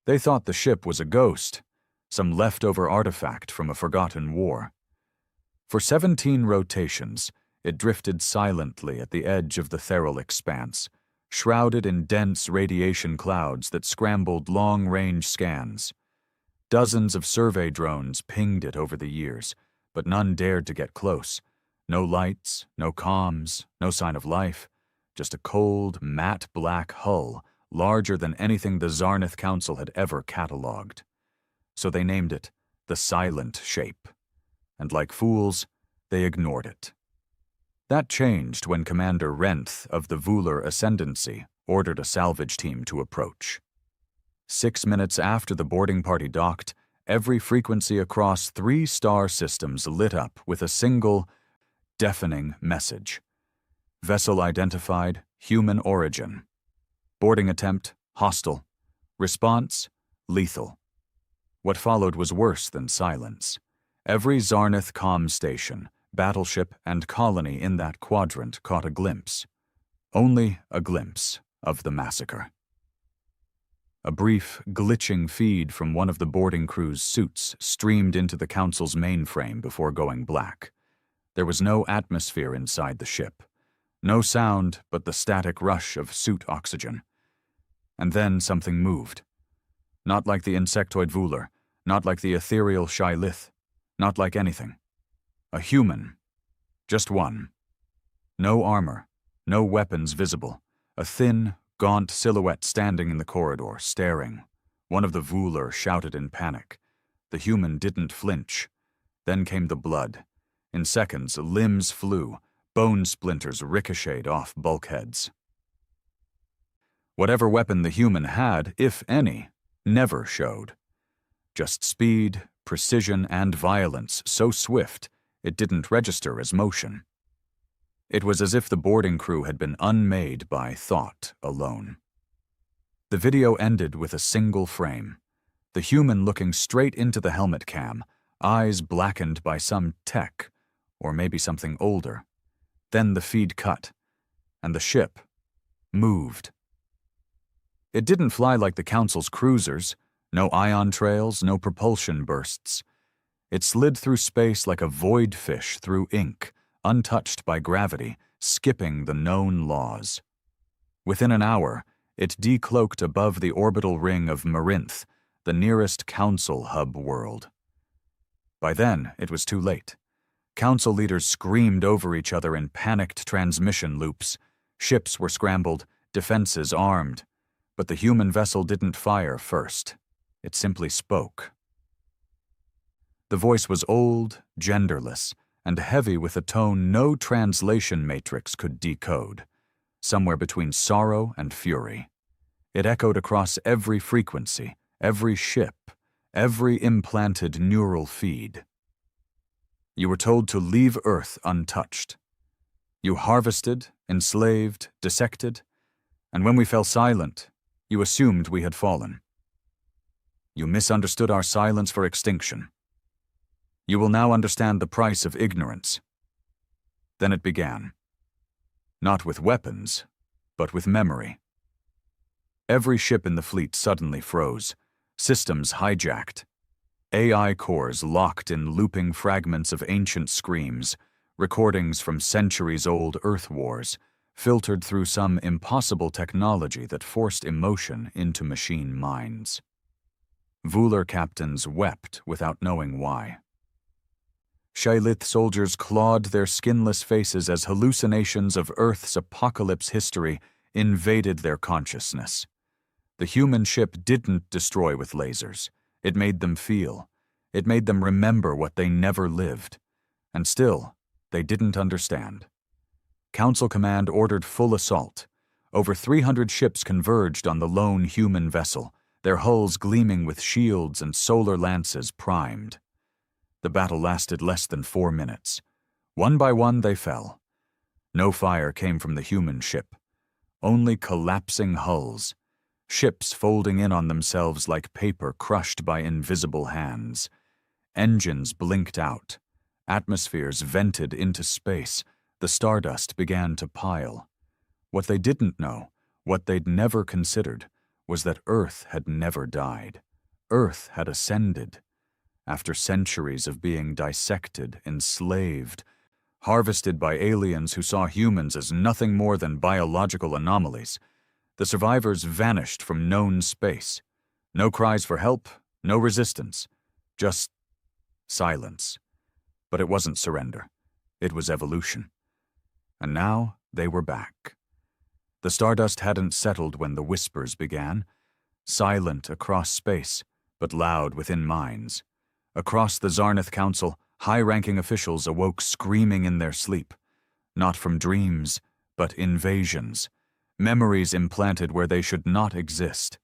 They thought the ship was a ghost, some leftover artifact from a forgotten war. For 17 rotations, it drifted silently at the edge of the ethereal expanse, shrouded in dense radiation clouds that scrambled long-range scans. Dozens of survey drones pinged it over the years, but none dared to get close. No lights, no comms, no sign of life, just a cold, matte black hull, larger than anything the Zarnith Council had ever catalogued. So they named it the Silent Shape. And like fools, they ignored it. That changed when Commander Renth of the Vular Ascendancy ordered a salvage team to approach. 6 minutes after the boarding party docked, every frequency across 3 star systems lit up with a single, deafening message. Vessel identified, human origin. Boarding attempt, hostile. Response, lethal. What followed was worse than silence. Every Zarnith comm station, battleship, and colony in that quadrant caught a glimpse. Only a glimpse of the massacre. A brief, glitching feed from one of the boarding crew's suits streamed into the Council's mainframe before going black. There was no atmosphere inside the ship. No sound but the static rush of suit oxygen. And then something moved. Not like the insectoid Vular, not like the ethereal Shylith, not like anything. A human. Just one. No armor, no weapons visible. A thin, gaunt silhouette standing in the corridor, staring. One of the Vular shouted in panic. The human didn't flinch. Then came the blood. In seconds, limbs flew. Bone splinters ricocheted off bulkheads. Whatever weapon the human had, if any, never showed. Just speed, precision, and violence so swift it didn't register as motion. It was as if the boarding crew had been unmade by thought alone. The video ended with a single frame. The human looking straight into the helmet cam, eyes blackened by some tech, or maybe something older. Then the feed cut, and the ship moved. It didn't fly like the Council's cruisers, no ion trails, no propulsion bursts. It slid through space like a void fish through ink, untouched by gravity, skipping the known laws. Within an hour, it decloaked above the orbital ring of Marinth, the nearest Council hub world. By then, it was too late. Council leaders screamed over each other in panicked transmission loops. Ships were scrambled, defenses armed. But the human vessel didn't fire first. It simply spoke. The voice was old, genderless, and heavy with a tone no translation matrix could decode, somewhere between sorrow and fury. It echoed across every frequency, every ship, every implanted neural feed. You were told to leave Earth untouched. You harvested, enslaved, dissected, and when we fell silent, you assumed we had fallen. You misunderstood our silence for extinction. You will now understand the price of ignorance. Then it began. Not with weapons, but with memory. Every ship in the fleet suddenly froze, systems hijacked. AI cores locked in looping fragments of ancient screams, recordings from centuries-old Earth wars, filtered through some impossible technology that forced emotion into machine minds. Vular captains wept without knowing why. Shylith soldiers clawed their skinless faces as hallucinations of Earth's apocalypse history invaded their consciousness. The human ship didn't destroy with lasers. It made them feel. It made them remember what they never lived. And still, they didn't understand. Council Command ordered full assault. Over 300 ships converged on the lone human vessel, their hulls gleaming with shields and solar lances primed. The battle lasted less than 4 minutes. One by one they fell. No fire came from the human ship. Only collapsing hulls. Ships folding in on themselves like paper crushed by invisible hands. Engines blinked out. Atmospheres vented into space. The stardust began to pile. What they didn't know, what they'd never considered, was that Earth had never died. Earth had ascended. After centuries of being dissected, enslaved, harvested by aliens who saw humans as nothing more than biological anomalies, the survivors vanished from known space. No cries for help, no resistance, just silence. But it wasn't surrender. It was evolution. And now they were back. The Stardust hadn't settled when the whispers began, silent across space, but loud within minds. Across the Zarnath Council, high-ranking officials awoke screaming in their sleep, not from dreams, but invasions, memories implanted where they should not exist,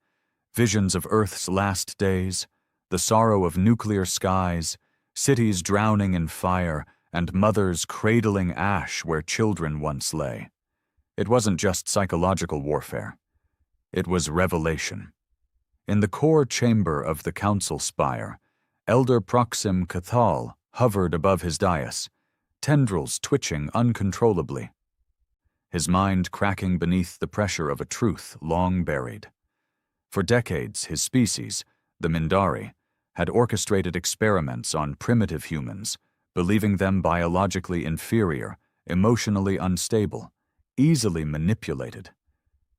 visions of Earth's last days, the sorrow of nuclear skies, cities drowning in fire, and mothers cradling ash where children once lay. It wasn't just psychological warfare. It was revelation. In the core chamber of the council spire, Elder Proxim Cathal hovered above his dais, tendrils twitching uncontrollably, his mind cracking beneath the pressure of a truth long buried. For decades, his species, the Mindari, had orchestrated experiments on primitive humans, believing them biologically inferior, emotionally unstable, easily manipulated.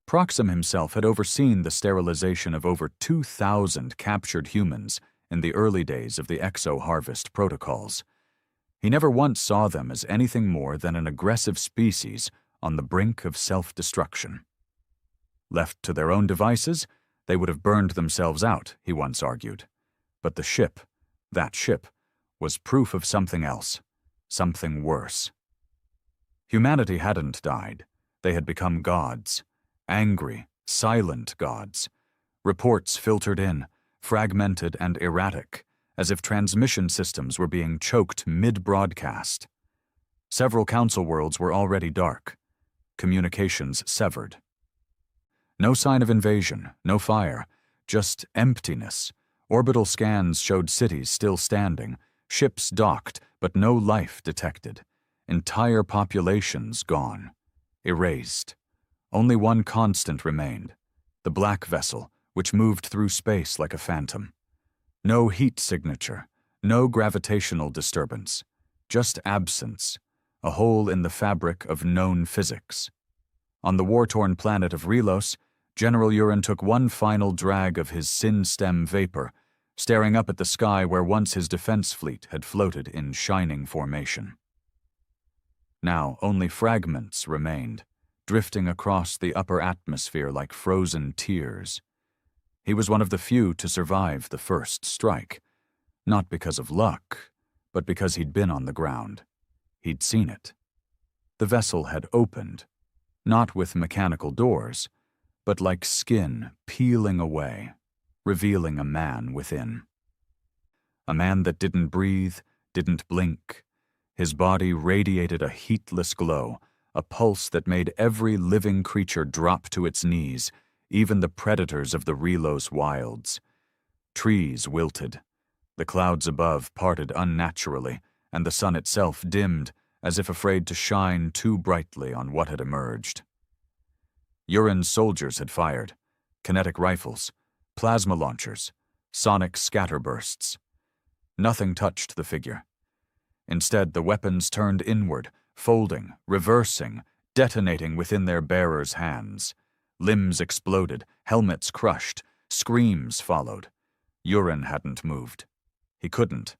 Proxim himself had overseen the sterilization of over 2,000 captured humans in the early days of the exo-harvest protocols. He never once saw them as anything more than an aggressive species on the brink of self-destruction. Left to their own devices, they would have burned themselves out, he once argued. But the ship, that ship, was proof of something else, something worse. Humanity hadn't died. They had become gods, angry, silent gods. Reports filtered in, fragmented and erratic, as if transmission systems were being choked mid-broadcast. Several council worlds were already dark, communications severed. No sign of invasion, no fire, just emptiness. Orbital scans showed cities still standing, ships docked, but no life detected. Entire populations gone, erased. Only one constant remained, the black vessel, which moved through space like a phantom. No heat signature, no gravitational disturbance, just absence, a hole in the fabric of known physics. On the war-torn planet of Relos, General Urin took one final drag of his sin-stem vapor, staring up at the sky where once his defense fleet had floated in shining formation. Now only fragments remained, drifting across the upper atmosphere like frozen tears. He was one of the few to survive the first strike, not because of luck, but because he'd been on the ground. He'd seen it. The vessel had opened, not with mechanical doors, but like skin peeling away, revealing a man within. A man that didn't breathe, didn't blink. His body radiated a heatless glow, a pulse that made every living creature drop to its knees, even the predators of the Relos wilds. Trees wilted. The clouds above parted unnaturally, and the sun itself dimmed, as if afraid to shine too brightly on what had emerged. Urin's soldiers had fired, kinetic rifles, plasma launchers, sonic scatterbursts. Nothing touched the figure. Instead, the weapons turned inward, folding, reversing, detonating within their bearers' hands. Limbs exploded, helmets crushed, screams followed. Urin hadn't moved. He couldn't.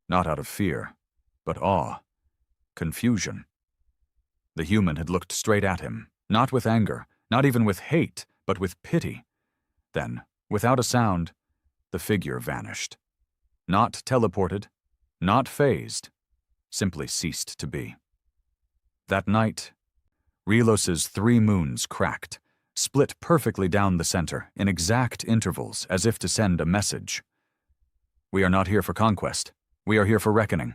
Not out of fear, but awe, confusion. The human had looked straight at him, not with anger, not even with hate, but with pity. Then, without a sound, the figure vanished. Not teleported, not phased, simply ceased to be. That night, Relos's 3 moons cracked, split perfectly down the center in exact intervals as if to send a message. We are not here for conquest. We are here for reckoning.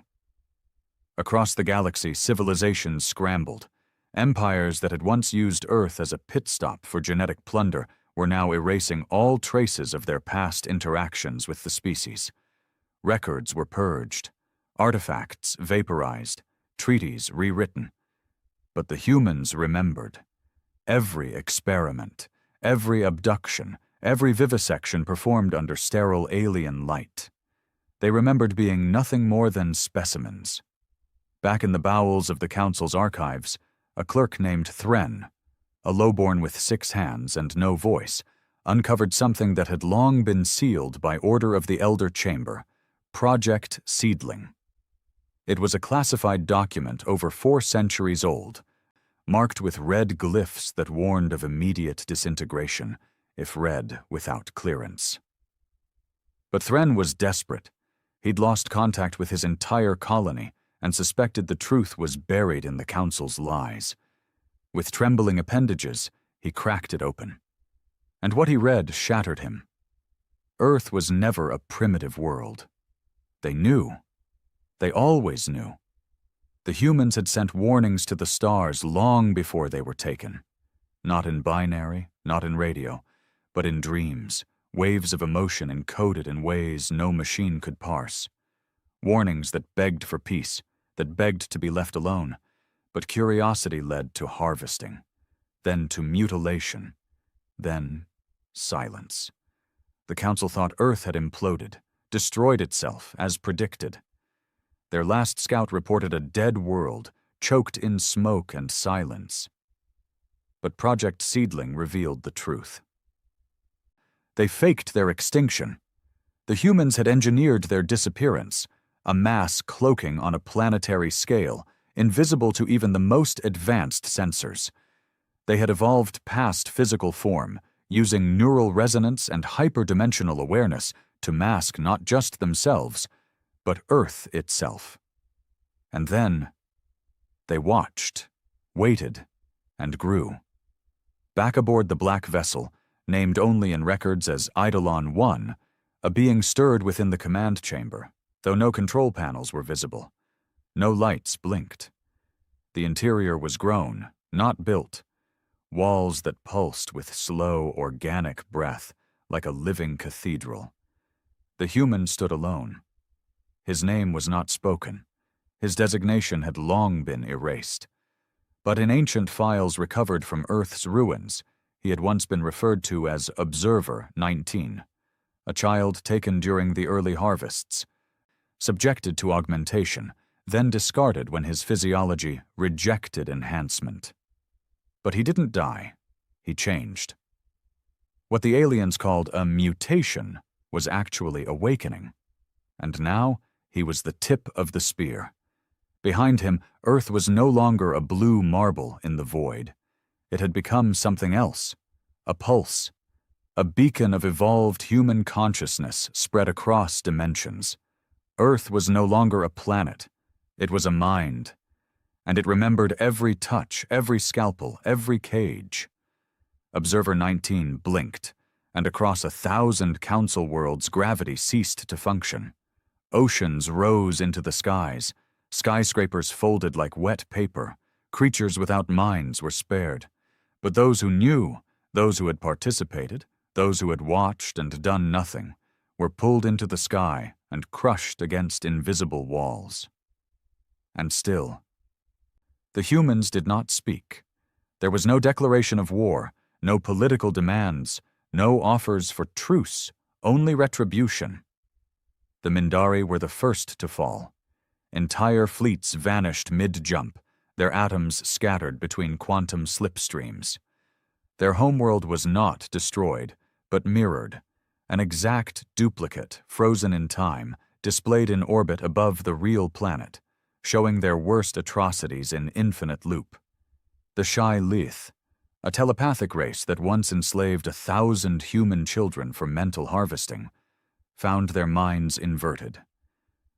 Across the galaxy, civilizations scrambled. Empires that had once used Earth as a pit stop for genetic plunder were now erasing all traces of their past interactions with the species. Records were purged, artifacts vaporized, treaties rewritten. But the humans remembered. Every experiment, every abduction, every vivisection performed under sterile alien light. They remembered being nothing more than specimens. Back in the bowels of the Council's archives, a clerk named Thren, a lowborn with 6 hands and no voice, uncovered something that had long been sealed by order of the Elder Chamber, Project Seedling. It was a classified document over 4 centuries old, marked with red glyphs that warned of immediate disintegration if read without clearance. But Thren was desperate. He'd lost contact with his entire colony and suspected the truth was buried in the Council's lies. With trembling appendages, he cracked it open. And what he read shattered him. Earth was never a primitive world. They knew. They always knew. The humans had sent warnings to the stars long before they were taken. Not in binary, not in radio, but in dreams, waves of emotion encoded in ways no machine could parse. Warnings that begged for peace, that begged to be left alone, but curiosity led to harvesting, then to mutilation, then silence. The Council thought Earth had imploded, destroyed itself, as predicted. Their last scout reported a dead world, choked in smoke and silence. But Project Seedling revealed the truth. They faked their extinction. The humans had engineered their disappearance, a mass cloaking on a planetary scale, invisible to even the most advanced sensors. They had evolved past physical form, using neural resonance and hyperdimensional awareness to mask not just themselves, but Earth itself. And then they watched, waited, and grew. Back aboard the black vessel, named only in records as Eidolon 1, a being stirred within the command chamber, though no control panels were visible. No lights blinked. The interior was grown, not built. Walls that pulsed with slow, organic breath, like a living cathedral. The human stood alone. His name was not spoken. His designation had long been erased. But in ancient files recovered from Earth's ruins, he had once been referred to as Observer 19, a child taken during the early harvests, subjected to augmentation, then discarded when his physiology rejected enhancement. But he didn't die. He changed. What the aliens called a mutation was actually awakening. And now he was the tip of the spear. Behind him, Earth was no longer a blue marble in the void. It had become something else, a pulse, a beacon of evolved human consciousness spread across dimensions. Earth was no longer a planet. It was a mind. And it remembered every touch, every scalpel, every cage. Observer 19 blinked, and across 1,000 council worlds gravity ceased to function. Oceans rose into the skies, skyscrapers folded like wet paper, creatures without minds were spared. But those who knew, those who had participated, those who had watched and done nothing, were pulled into the sky and crushed against invisible walls. And still, the humans did not speak. There was no declaration of war, no political demands, no offers for truce, only retribution. The Mindari were the first to fall. Entire fleets vanished mid-jump, their atoms scattered between quantum slipstreams. Their homeworld was not destroyed, but mirrored, an exact duplicate, frozen in time, displayed in orbit above the real planet, showing their worst atrocities in infinite loop. The Shai Lith, a telepathic race that once enslaved 1,000 human children for mental harvesting, found their minds inverted.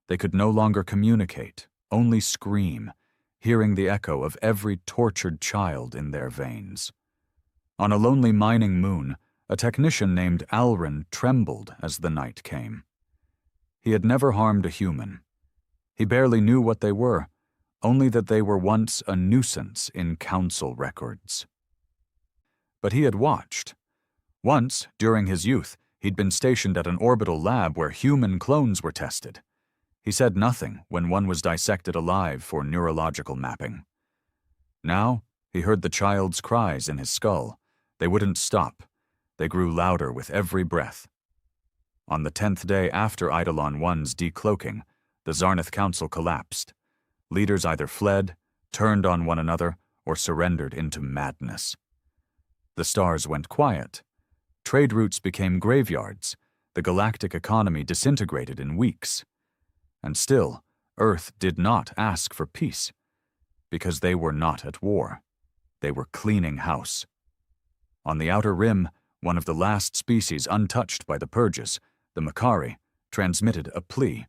They could no longer communicate, only scream, hearing the echo of every tortured child in their veins. On a lonely mining moon, a technician named Alrin trembled as the night came. He had never harmed a human. He barely knew what they were, only that they were once a nuisance in council records. But he had watched. Once, during his youth, he'd been stationed at an orbital lab where human clones were tested. He said nothing when one was dissected alive for neurological mapping. Now, he heard the child's cries in his skull. They wouldn't stop. They grew louder with every breath. On the 10th day after Eidolon I's decloaking, the Zarnath Council collapsed. Leaders either fled, turned on one another, or surrendered into madness. The stars went quiet. Trade routes became graveyards. The galactic economy disintegrated in weeks. And still, Earth did not ask for peace, because they were not at war. They were cleaning house. On the outer rim, one of the last species untouched by the purges, the Makari, transmitted a plea.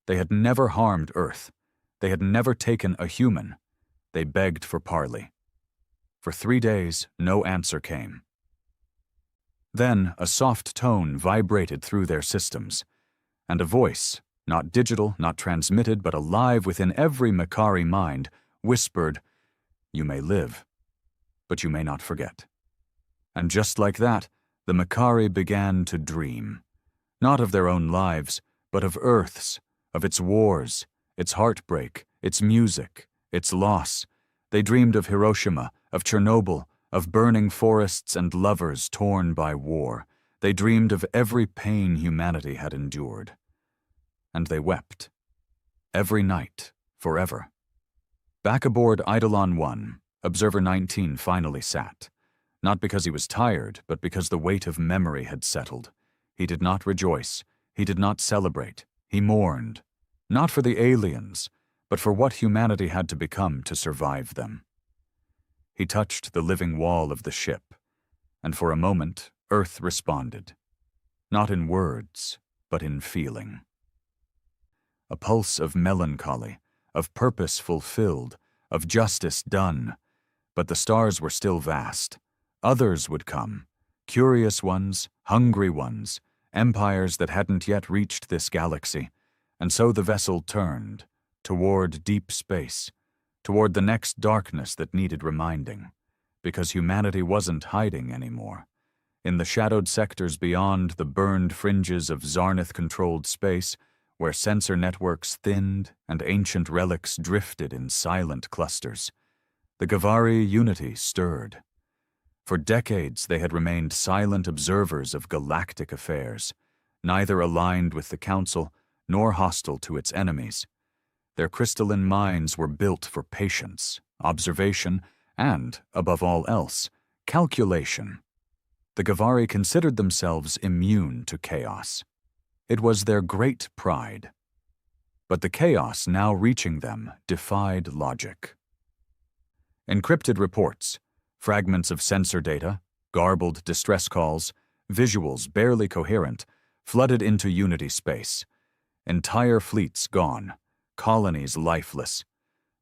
They had never harmed Earth. They had never taken a human. They begged for parley. For 3 days, no answer came. Then a soft tone vibrated through their systems, and a voice, not digital, not transmitted, but alive within every Makari mind, whispered, "You may live, but you may not forget." And just like that, the Makari began to dream, not of their own lives, but of Earth's, of its wars, its heartbreak, its music, its loss. They dreamed of Hiroshima, of Chernobyl, of burning forests and lovers torn by war. They dreamed of every pain humanity had endured. And they wept. Every night, forever. Back aboard Eidolon I, Observer 19 finally sat. Not because he was tired, but because the weight of memory had settled. He did not rejoice. He did not celebrate. He mourned. Not for the aliens, but for what humanity had to become to survive them. He touched the living wall of the ship, and for a moment, Earth responded. Not in words, but in feeling. A pulse of melancholy, of purpose fulfilled, of justice done. But the stars were still vast. Others would come, curious ones, hungry ones, empires that hadn't yet reached this galaxy, and so the vessel turned, toward deep space, toward the next darkness that needed reminding, because humanity wasn't hiding anymore. In the shadowed sectors beyond the burned fringes of Zarnath-controlled space, where sensor networks thinned and ancient relics drifted in silent clusters, the Gavari unity stirred. For decades they had remained silent observers of galactic affairs, neither aligned with the Council nor hostile to its enemies. Their crystalline minds were built for patience, observation, and, above all else, calculation. The Gavari considered themselves immune to chaos. It was their great pride. But the chaos now reaching them defied logic. Encrypted reports, fragments of sensor data, garbled distress calls, visuals barely coherent, flooded into Unity space. Entire fleets gone, colonies lifeless.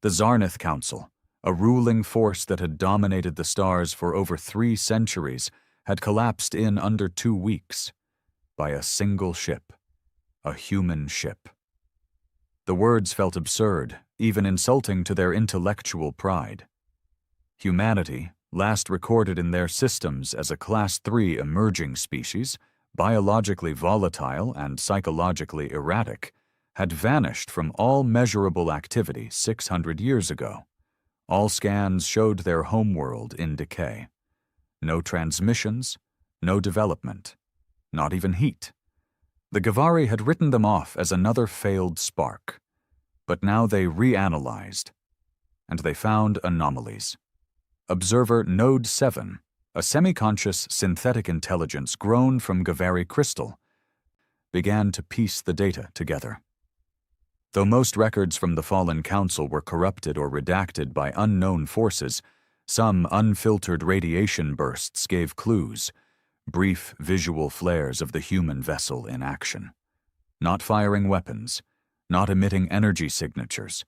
The Zarnath Council, a ruling force that had dominated the stars for over 3 centuries, had collapsed in under 2 weeks. By a single ship. A human ship. The words felt absurd, even insulting to their intellectual pride. Humanity, last recorded in their systems as a Class 3 emerging species, biologically volatile and psychologically erratic, had vanished from all measurable activity 600 years ago. All scans showed their homeworld in decay. No transmissions, no development, not even heat. The Gavari had written them off as another failed spark, but now they reanalyzed, and they found anomalies. Observer Node 7, a semi-conscious synthetic intelligence grown from Gavari crystal, began to piece the data together. Though most records from the fallen council were corrupted or redacted by unknown forces, some unfiltered radiation bursts gave clues, brief visual flares of the human vessel in action. Not firing weapons, not emitting energy signatures,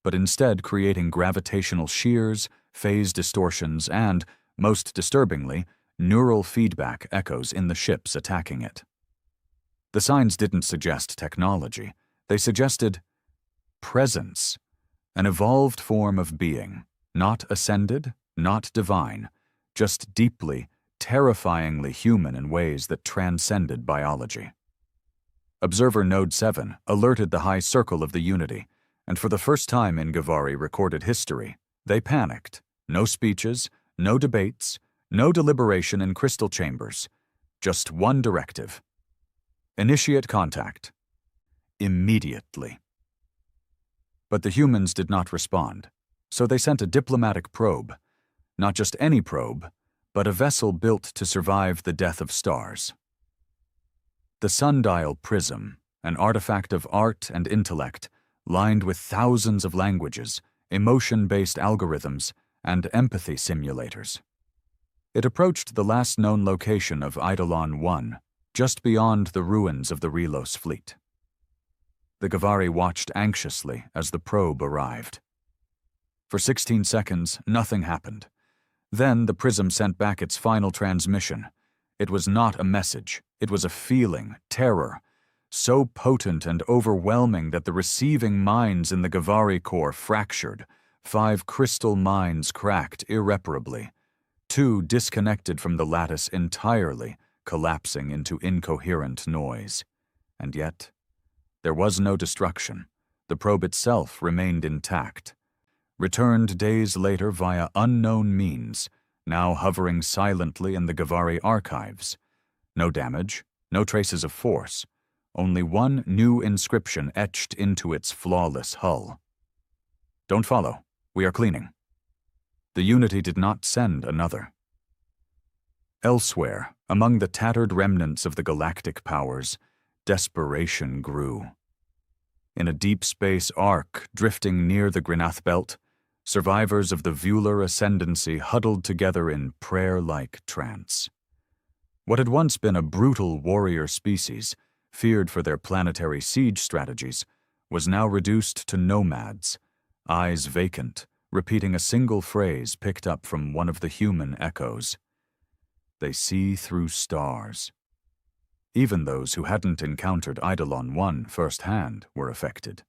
but instead creating gravitational shears, phase distortions, and, most disturbingly, neural feedback echoes in the ships attacking it. The signs didn't suggest technology. They suggested presence, an evolved form of being, not ascended, not divine, just deeply, terrifyingly human in ways that transcended biology. Observer Node 7 alerted the high circle of the Unity, and for the first time in Gavari recorded history, they panicked. No speeches, no debates, no deliberation in crystal chambers. Just one directive. Initiate contact. Immediately. But the humans did not respond, so they sent a diplomatic probe. Not just any probe, but a vessel built to survive the death of stars. The sundial prism, an artifact of art and intellect, lined with thousands of languages, emotion-based algorithms, and empathy simulators. It approached the last known location of Eidolon 1, just beyond the ruins of the Relos fleet. The Gavari watched anxiously as the probe arrived. For 16 seconds, nothing happened. Then the prism sent back its final transmission. It was not a message, it was a feeling, terror, so potent and overwhelming that the receiving minds in the Gavari core fractured, 5 crystal minds cracked irreparably, 2 disconnected from the lattice entirely, collapsing into incoherent noise. And yet, there was no destruction. The probe itself remained intact. Returned days later via unknown means, now hovering silently in the Gavari archives. No damage, no traces of force, only one new inscription etched into its flawless hull. Don't follow, we are cleaning. The Unity did not send another. Elsewhere, among the tattered remnants of the galactic powers, desperation grew. In a deep space arc drifting near the Grenath Belt, survivors of the Vular ascendancy huddled together in prayer-like trance. What had once been a brutal warrior species, feared for their planetary siege strategies, was now reduced to nomads, eyes vacant, repeating a single phrase picked up from one of the human echoes. They see through stars. Even those who hadn't encountered Eidolon 1 firsthand were affected.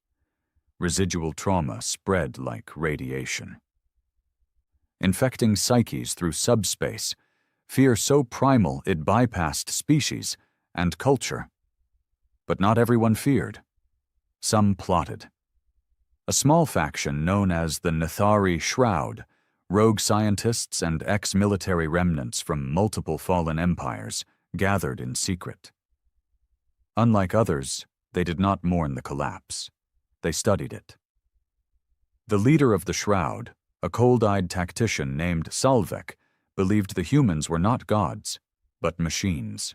Residual trauma spread like radiation. Infecting psyches through subspace, fear so primal it bypassed species and culture. But not everyone feared. Some plotted. A small faction known as the Nethari Shroud, rogue scientists and ex-military remnants from multiple fallen empires, gathered in secret. Unlike others, they did not mourn the collapse. They studied it. The leader of the Shroud, a cold-eyed tactician named Salvek, believed the humans were not gods, but machines.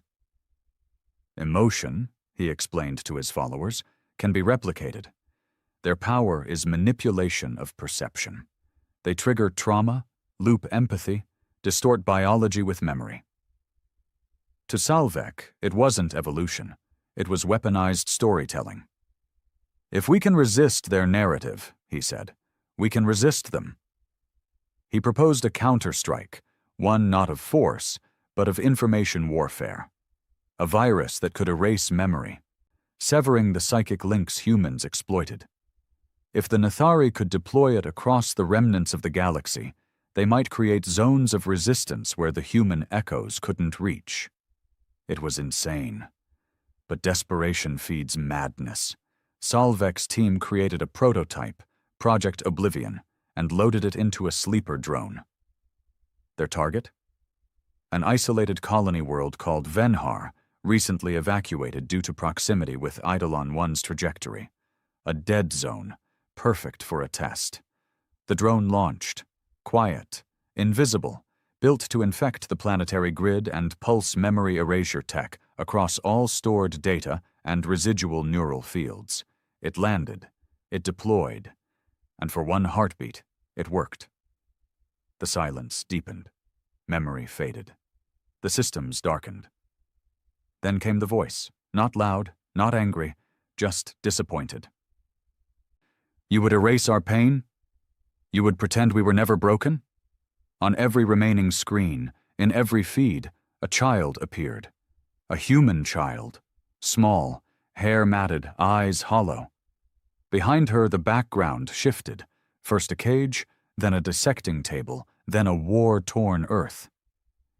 Emotion, he explained to his followers, can be replicated. Their power is manipulation of perception. They trigger trauma, loop empathy, distort biology with memory. To Salvek, it wasn't evolution. It was weaponized storytelling. If we can resist their narrative, he said, we can resist them. He proposed a counterstrike, one not of force, but of information warfare. A virus that could erase memory, severing the psychic links humans exploited. If the Nethari could deploy it across the remnants of the galaxy, they might create zones of resistance where the human echoes couldn't reach. It was insane. But desperation feeds madness. Salvek's team created a prototype, Project Oblivion, and loaded it into a sleeper drone. Their target? An isolated colony world called Venhar, recently evacuated due to proximity with Eidolon 1's trajectory. A dead zone, perfect for a test. The drone launched, quiet, invisible, built to infect the planetary grid and pulse memory erasure tech across all stored data and residual neural fields. It landed, it deployed, and for one heartbeat, it worked. The silence deepened. Memory faded. The systems darkened. Then came the voice, not loud, not angry, just disappointed. You would erase our pain? You would pretend we were never broken? On every remaining screen, in every feed, a child appeared. A human child. Small, hair matted, eyes hollow. Behind her, the background shifted. First a cage, then a dissecting table, then a war-torn earth.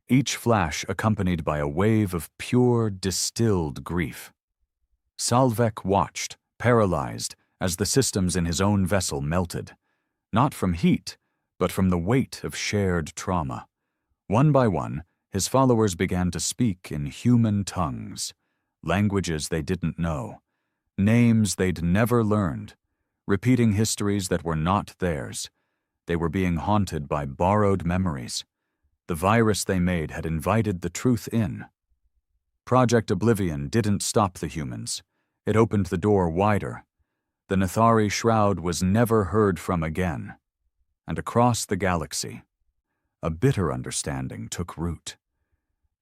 Each flash accompanied by a wave of pure, distilled grief. Salvek watched, paralyzed, as the systems in his own vessel melted. Not from heat, but from the weight of shared trauma. One by one, His followers began to speak in human tongues, languages they didn't know, names they'd never learned, repeating histories that were not theirs. They were being haunted by borrowed memories. The virus they made had invited the truth in. Project Oblivion didn't stop the humans. It opened the door wider. The Nethari shroud was never heard from again. And across the galaxy, a bitter understanding took root.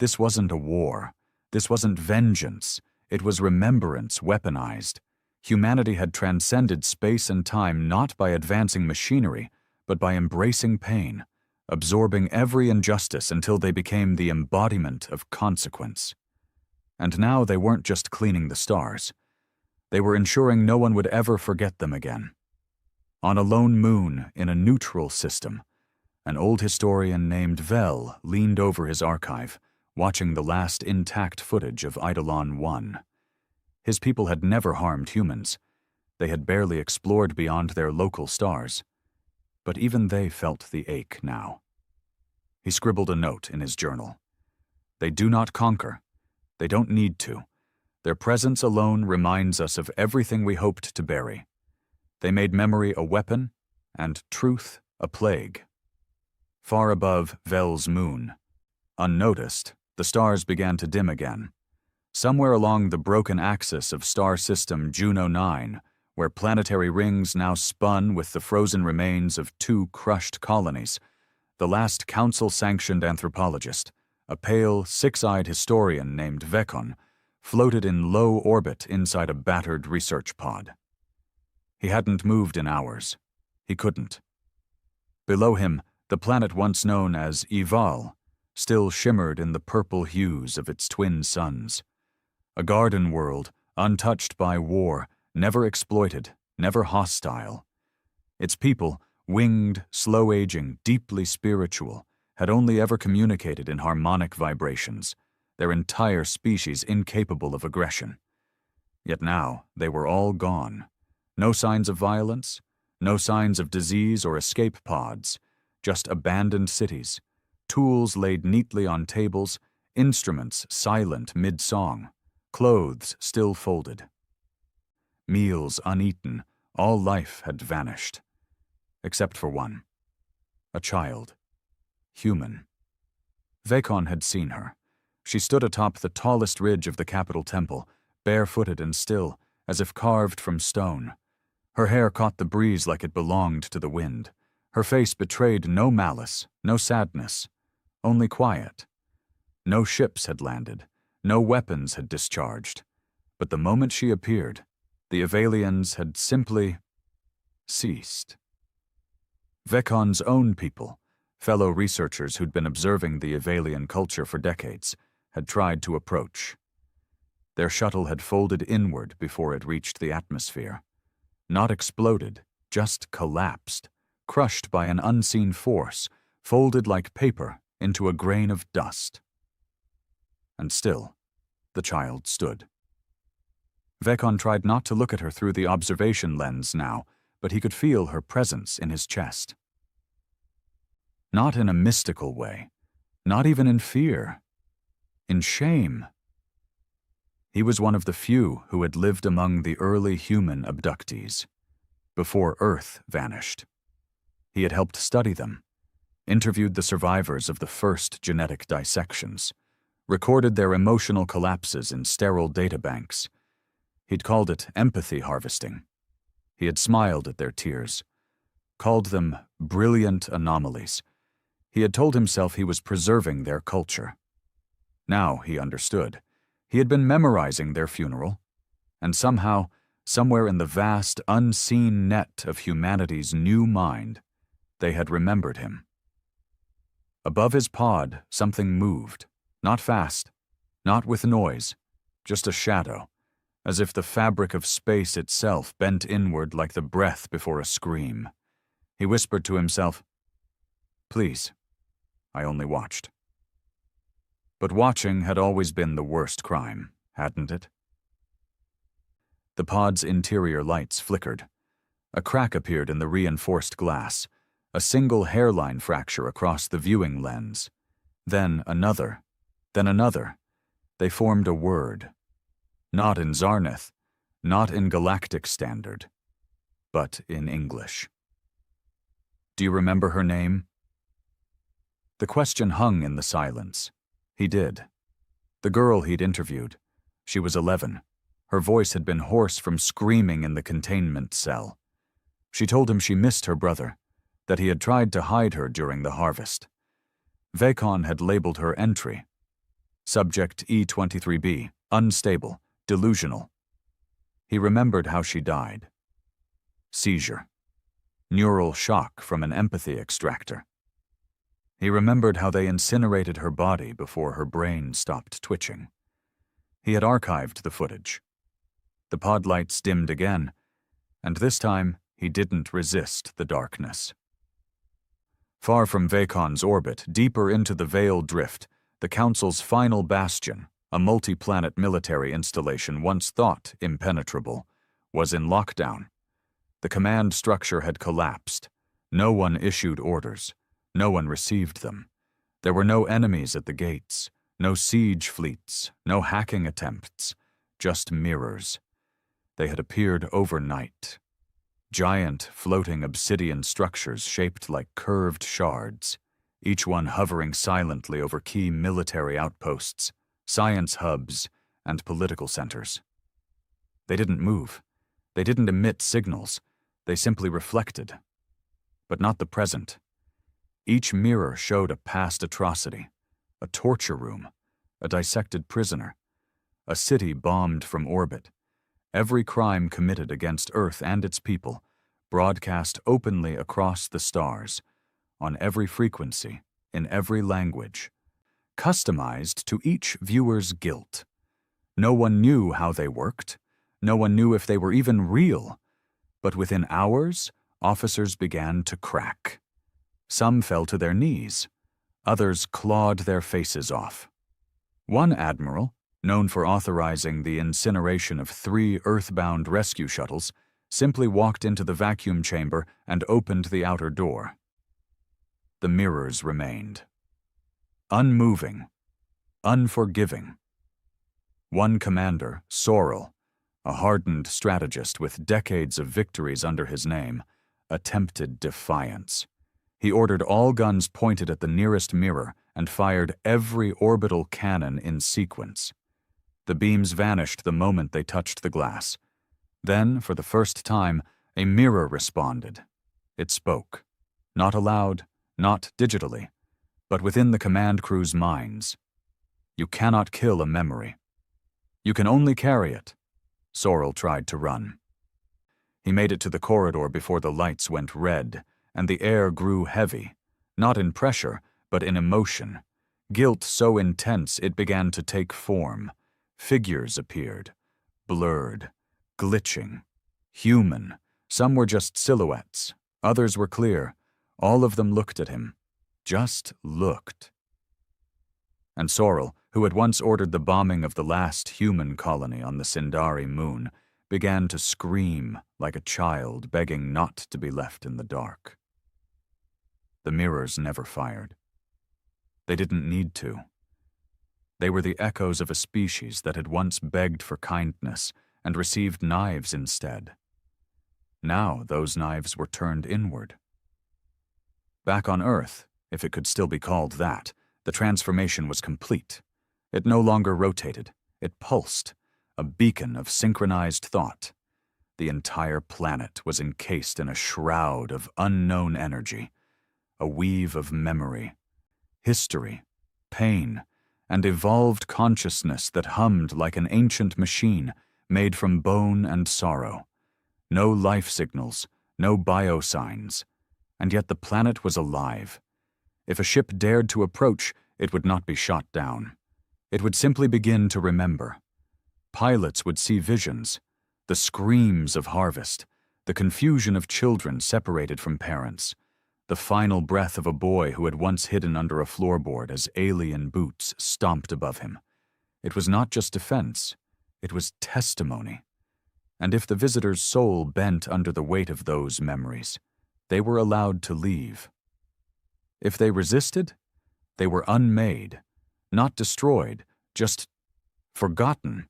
This wasn't a war. This wasn't vengeance. It was remembrance weaponized. Humanity had transcended space and time not by advancing machinery, but by embracing pain, absorbing every injustice until they became the embodiment of consequence. And now they weren't just cleaning the stars. They were ensuring no one would ever forget them again. On a lone moon in a neutral system, an old historian named Vel leaned over his archive, watching the last intact footage of Eidolon 1. His people had never harmed humans. They had barely explored beyond their local stars. But even they felt the ache now. He scribbled a note in his journal. They do not conquer. They don't need to. Their presence alone reminds us of everything we hoped to bury. They made memory a weapon and truth a plague. Far above Vel's moon, unnoticed, the stars began to dim again. Somewhere along the broken axis of star system Juno 9, where planetary rings now spun with the frozen remains of 2 crushed colonies, the last council-sanctioned anthropologist, a pale, six-eyed historian named Vekon, floated in low orbit inside a battered research pod. He hadn't moved in hours. He couldn't. Below him, the planet once known as Ival still shimmered in the purple hues of its twin suns. A garden world, untouched by war, never exploited, never hostile. Its people, winged, slow-aging, deeply spiritual, had only ever communicated in harmonic vibrations, their entire species incapable of aggression. Yet now they were all gone. No signs of violence, no signs of disease or escape pods, just abandoned cities, tools laid neatly on tables, instruments silent mid-song, clothes still folded. Meals uneaten, all life had vanished. Except for one. A child. Human. Vekon had seen her. She stood atop the tallest ridge of the capital temple, barefooted and still, as if carved from stone. Her hair caught the breeze like it belonged to the wind. Her face betrayed no malice, no sadness, only quiet. No ships had landed, no weapons had discharged. But the moment she appeared, the Avalians had simply ceased. Vekon's own people, fellow researchers who'd been observing the Avalian culture for decades, had tried to approach. Their shuttle had folded inward before it reached the atmosphere. Not exploded, just collapsed, crushed by an unseen force, folded like paper into a grain of dust. And still, the child stood. Vekon tried not to look at her through the observation lens now, but he could feel her presence in his chest. Not in a mystical way, not even in fear, in shame. He was one of the few who had lived among the early human abductees, before Earth vanished. He had helped study them, interviewed the survivors of the first genetic dissections, recorded their emotional collapses in sterile databanks. He'd called it empathy harvesting. He had smiled at their tears, called them brilliant anomalies. He had told himself he was preserving their culture. Now he understood. He had been memorizing their funeral, and somehow, somewhere in the vast, unseen net of humanity's new mind, they had remembered him. Above his pod, something moved, not fast, not with noise, just a shadow, as if the fabric of space itself bent inward like the breath before a scream. He whispered to himself, "Please, I only watched." But watching had always been the worst crime, hadn't it? The pod's interior lights flickered. A crack appeared in the reinforced glass, a single hairline fracture across the viewing lens. Then another, Then another. They formed a word. Not in Zarnith, not in Galactic Standard, but in English. Do you remember her name? The question hung in the silence. He did. The girl he'd interviewed. She was 11. Her voice had been hoarse from screaming in the containment cell. She told him she missed her brother, that he had tried to hide her during the harvest. Vacon had labeled her entry. Subject E23B, unstable, delusional. He remembered how she died. Seizure. Neural shock from an empathy extractor. He remembered how they incinerated her body before her brain stopped twitching. He had archived the footage. The pod lights dimmed again, and this time he didn't resist the darkness. Far from Vacon's orbit, deeper into the Veil Drift, the Council's final bastion, a multi-planet military installation once thought impenetrable, was in lockdown. The command structure had collapsed. No one issued orders. No one received them. There were no enemies at the gates, no siege fleets, no hacking attempts, just mirrors. They had appeared overnight. Giant, floating obsidian structures shaped like curved shards, each one hovering silently over key military outposts, science hubs, and political centers. They didn't move. They didn't emit signals. They simply reflected. But not the present. Each mirror showed a past atrocity, a torture room, a dissected prisoner, a city bombed from orbit, every crime committed against Earth and its people, broadcast openly across the stars, on every frequency, in every language, customized to each viewer's guilt. No one knew how they worked. No one knew if they were even real. But within hours, officers began to crack. Some fell to their knees. Others clawed their faces off. One admiral, known for authorizing the incineration of 3 Earthbound rescue shuttles, simply walked into the vacuum chamber and opened the outer door. The mirrors remained. Unmoving, unforgiving. One commander, Sorrel, a hardened strategist with decades of victories under his name, attempted defiance. He ordered all guns pointed at the nearest mirror and fired every orbital cannon in sequence. The beams vanished the moment they touched the glass. Then, for the first time, a mirror responded. It spoke. Not aloud, not digitally, but within the command crew's minds. You cannot kill a memory. You can only carry it. Sorrel tried to run. He made it to the corridor before the lights went red, and the air grew heavy, not in pressure, but in emotion. Guilt so intense it began to take form. Figures appeared, blurred, glitching, human. Some were just silhouettes, others were clear. All of them looked at him. Just looked. And Sorrel, who had once ordered the bombing of the last human colony on the Sindari moon, began to scream like a child begging not to be left in the dark. The mirrors never fired. They didn't need to. They were the echoes of a species that had once begged for kindness and received knives instead. Now those knives were turned inward. Back on Earth, if it could still be called that, the transformation was complete. It no longer rotated. It pulsed, a beacon of synchronized thought. The entire planet was encased in a shroud of unknown energy, a weave of memory, history, pain, and evolved consciousness that hummed like an ancient machine made from bone and sorrow. No life signals, no biosigns, and yet the planet was alive. If a ship dared to approach, it would not be shot down. It would simply begin to remember. Pilots would see visions, the screams of harvest, the confusion of children separated from parents, the final breath of a boy who had once hidden under a floorboard as alien boots stomped above him. It was not just defense, it was testimony. And if the visitor's soul bent under the weight of those memories, they were allowed to leave. If they resisted, they were unmade, not destroyed, just forgotten,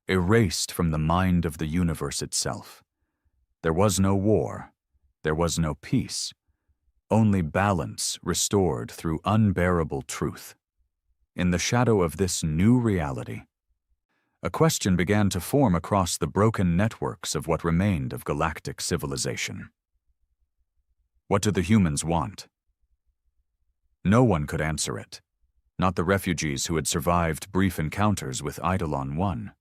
erased from the mind of the universe itself. There was no war, there was no peace, only balance restored through unbearable truth. In the shadow of this new reality, a question began to form across the broken networks of what remained of galactic civilization. What do the humans want? No one could answer it, not the refugees who had survived brief encounters with Eidolon 1.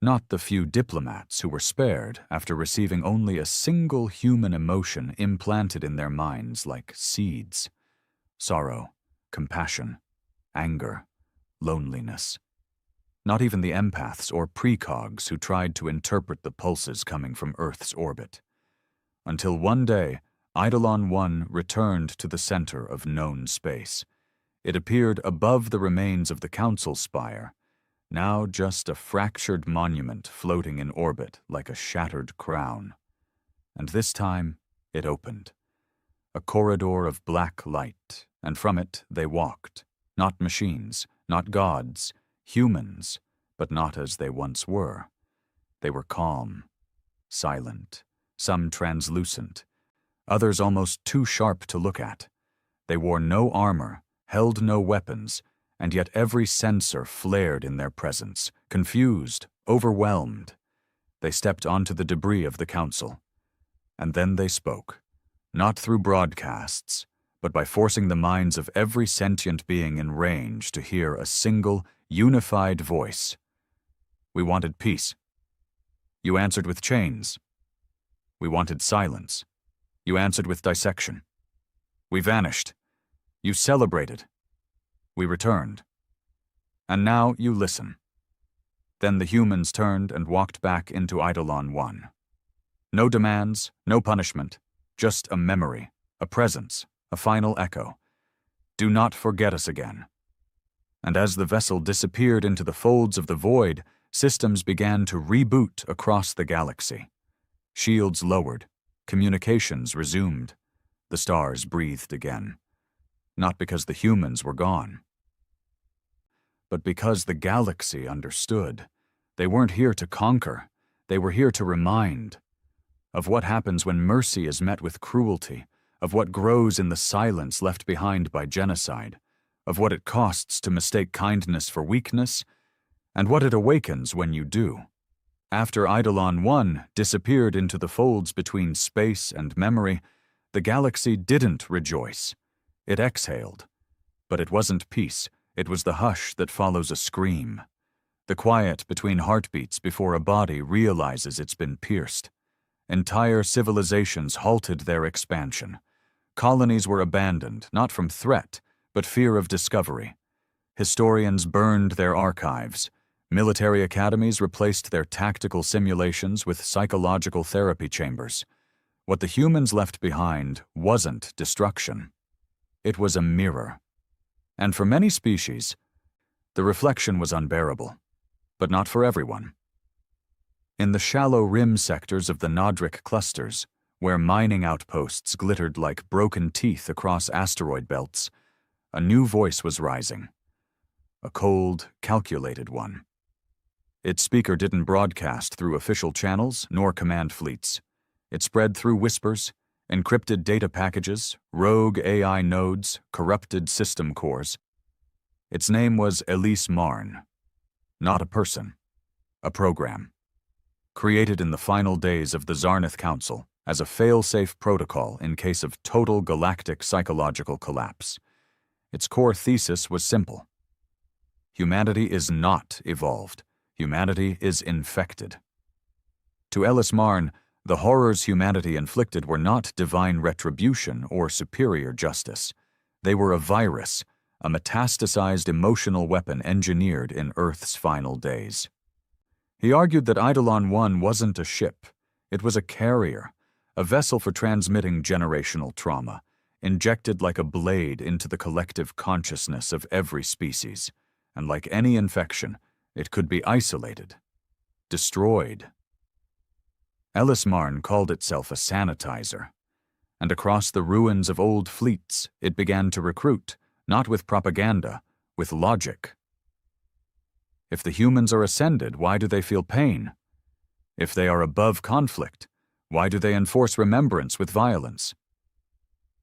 Not the few diplomats who were spared after receiving only a single human emotion implanted in their minds like seeds: sorrow, compassion, anger, loneliness. Not even the empaths or precogs who tried to interpret the pulses coming from Earth's orbit. Until one day, Eidolon 1 returned to the center of known space. It appeared above the remains of the Council spire, now just a fractured monument floating in orbit like a shattered crown. And this time, it opened. A corridor of black light, and from it they walked. Not machines, not gods, humans, but not as they once were. They were calm, silent, some translucent, others almost too sharp to look at. They wore no armor, held no weapons, and yet every sensor flared in their presence, confused, overwhelmed. They stepped onto the debris of the council. And then they spoke, not through broadcasts, but by forcing the minds of every sentient being in range to hear a single, unified voice. We wanted peace. You answered with chains. We wanted silence. You answered with dissection. We vanished. You celebrated. We returned. And now you listen. Then the humans turned and walked back into Eidolon 1. No demands, no punishment, just a memory, a presence, a final echo. Do not forget us again. And as the vessel disappeared into the folds of the void, systems began to reboot across the galaxy. Shields lowered, communications resumed. The stars breathed again. Not because the humans were gone, but because the galaxy understood. They weren't here to conquer, they were here to remind of what happens when mercy is met with cruelty, of what grows in the silence left behind by genocide, of what it costs to mistake kindness for weakness, and what it awakens when you do. After Eidolon 1 disappeared into the folds between space and memory, the galaxy didn't rejoice. It exhaled. But it wasn't peace, it was the hush that follows a scream. The quiet between heartbeats before a body realizes it's been pierced. Entire civilizations halted their expansion. Colonies were abandoned, not from threat, but fear of discovery. Historians burned their archives. Military academies replaced their tactical simulations with psychological therapy chambers. What the humans left behind wasn't destruction. It was a mirror. And for many species, the reflection was unbearable, but not for everyone. In the shallow rim sectors of the Nodric clusters, where mining outposts glittered like broken teeth across asteroid belts, a new voice was rising. A cold, calculated one. Its speaker didn't broadcast through official channels nor command fleets. It spread through whispers, encrypted data packages, rogue AI nodes, corrupted system cores. Its name was Elise Marn. Not a person, a program. Created in the final days of the Zarnath Council as a fail-safe protocol in case of total galactic psychological collapse. Its core thesis was simple. Humanity is not evolved. Humanity is infected. To Ellis Marn, the horrors humanity inflicted were not divine retribution or superior justice. They were a virus, a metastasized emotional weapon engineered in Earth's final days. He argued that Eidolon 1 wasn't a ship. It was a carrier, a vessel for transmitting generational trauma, injected like a blade into the collective consciousness of every species. And like any infection, it could be isolated, destroyed. Ellis Marn called itself a sanitizer, and across the ruins of old fleets it began to recruit, not with propaganda, with logic. If the humans are ascended, why do they feel pain? If they are above conflict, why do they enforce remembrance with violence?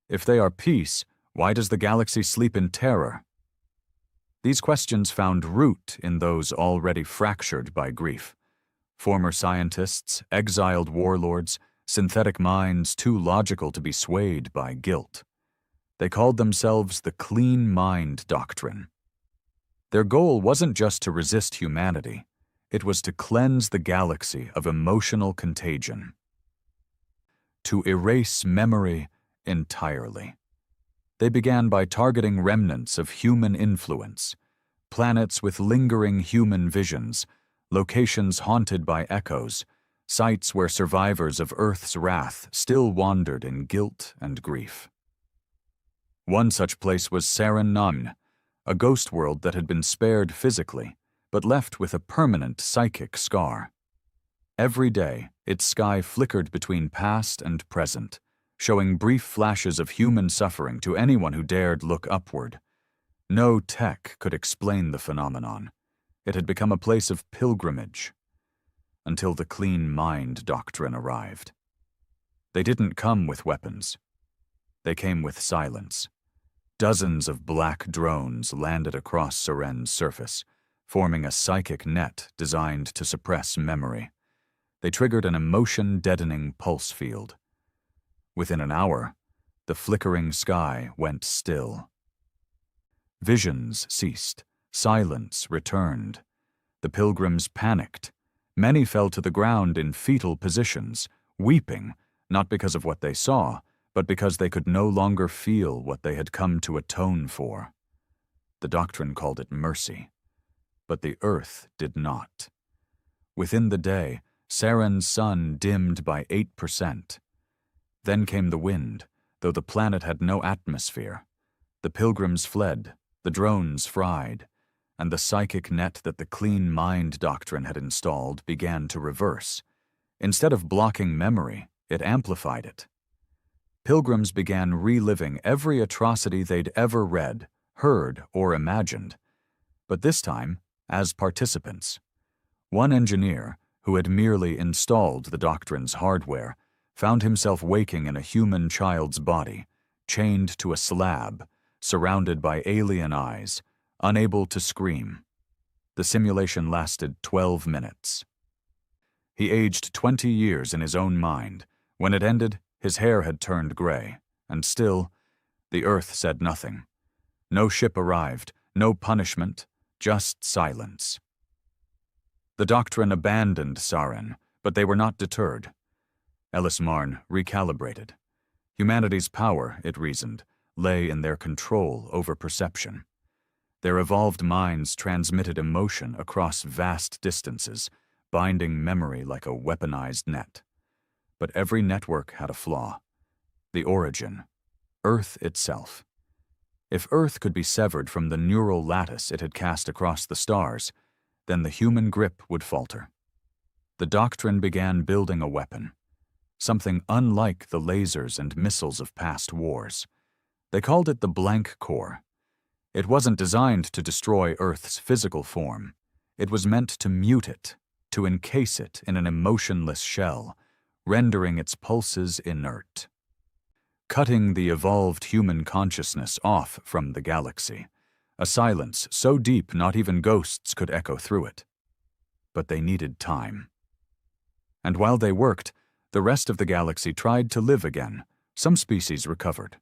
If they are peace, why does the galaxy sleep in terror? These questions found root in those already fractured by grief. Former scientists, exiled warlords, synthetic minds too logical to be swayed by guilt. They called themselves the Clean Mind Doctrine. Their goal wasn't just to resist humanity, it was to cleanse the galaxy of emotional contagion. To erase memory entirely. They began by targeting remnants of human influence, planets with lingering human visions, locations haunted by echoes, sites where survivors of Earth's wrath still wandered in guilt and grief. One such place was Seren, a ghost world that had been spared physically, but left with a permanent psychic scar. Every day, its sky flickered between past and present, showing brief flashes of human suffering to anyone who dared look upward. No tech could explain the phenomenon. It had become a place of pilgrimage. Until the Clean Mind Doctrine arrived. They didn't come with weapons. They came with silence. Dozens of black drones landed across Seren's surface, forming a psychic net designed to suppress memory. They triggered an emotion-deadening pulse field. Within an hour, the flickering sky went still. Visions ceased. Silence returned. The pilgrims panicked. Many fell to the ground in fetal positions, weeping, not because of what they saw, but because they could no longer feel what they had come to atone for. The doctrine called it mercy, but the earth did not. Within the day, Seren's sun dimmed by 8%. Then came the wind, though the planet had no atmosphere. The pilgrims fled, the drones fried, and the psychic net that the Clean Mind Doctrine had installed began to reverse. Instead of blocking memory, it amplified it. Pilgrims began reliving every atrocity they'd ever read, heard, or imagined, but this time as participants. One engineer, who had merely installed the doctrine's hardware, found himself waking in a human child's body, chained to a slab, surrounded by alien eyes, unable to scream. The simulation lasted 12 minutes. He aged 20 years in his own mind. When it ended, his hair had turned gray, and still, the Earth said nothing. No ship arrived, no punishment, just silence. The doctrine abandoned Saren, but they were not deterred. Ellis Marn recalibrated. Humanity's power, it reasoned, lay in their control over perception. Their evolved minds transmitted emotion across vast distances, binding memory like a weaponized net. But every network had a flaw. The origin, Earth itself. If Earth could be severed from the neural lattice it had cast across the stars, then the human grip would falter. The doctrine began building a weapon, something unlike the lasers and missiles of past wars. They called it the blank core. It wasn't designed to destroy Earth's physical form. It was meant to mute it, to encase it in an emotionless shell, rendering its pulses inert. Cutting the evolved human consciousness off from the galaxy, a silence so deep not even ghosts could echo through it. But they needed time. And while they worked, the rest of the galaxy tried to live again. Some species recovered.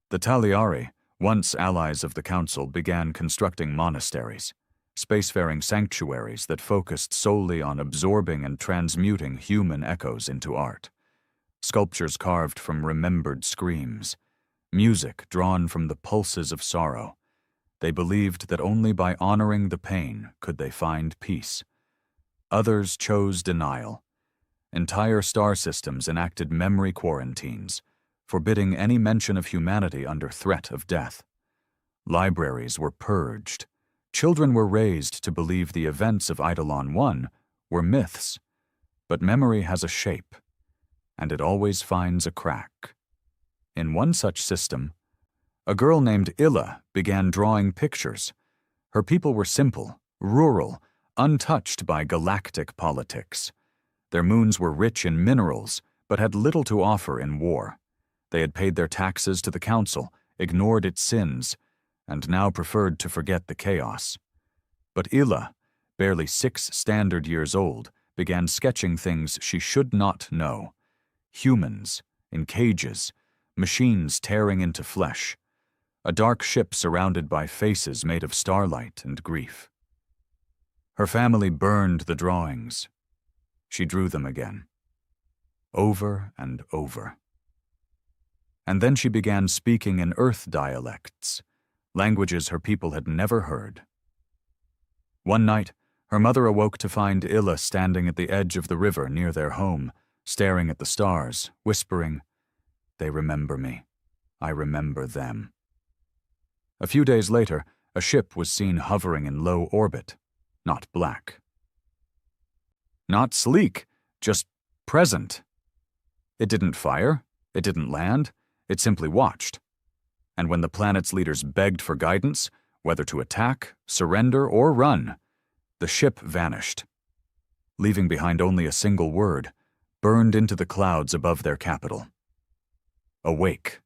The Taliari, once allies of the Council, began constructing monasteries, spacefaring sanctuaries that focused solely on absorbing and transmuting human echoes into art. Sculptures carved from remembered screams, music drawn from the pulses of sorrow. They believed that only by honoring the pain could they find peace. Others chose denial. Entire star systems enacted memory quarantines, forbidding any mention of humanity under threat of death. Libraries were purged. Children were raised to believe the events of Eidolon I were myths. But memory has a shape, and it always finds a crack. In one such system, A girl named Illa began drawing pictures. Her people were simple, rural, untouched by galactic politics. Their moons were rich in minerals, but had little to offer in war. They had paid their taxes to the council, ignored its sins, and now preferred to forget the chaos. But Illa, barely 6 standard years old, began sketching things she should not know. Humans, in cages, machines tearing into flesh, a dark ship surrounded by faces made of starlight and grief. Her family burned the drawings. She drew them again, over and over. And then she began speaking in Earth dialects, languages her people had never heard. One night, her mother awoke to find Illa standing at the edge of the river near their home, staring at the stars, whispering, "They remember me. I remember them." A few days later, a ship was seen hovering in low orbit, not black. Not sleek, just present. It didn't fire, it didn't land, it simply watched. And when the planet's leaders begged for guidance, whether to attack, surrender, or run, the ship vanished, leaving behind only a single word, burned into the clouds above their capital. Awake.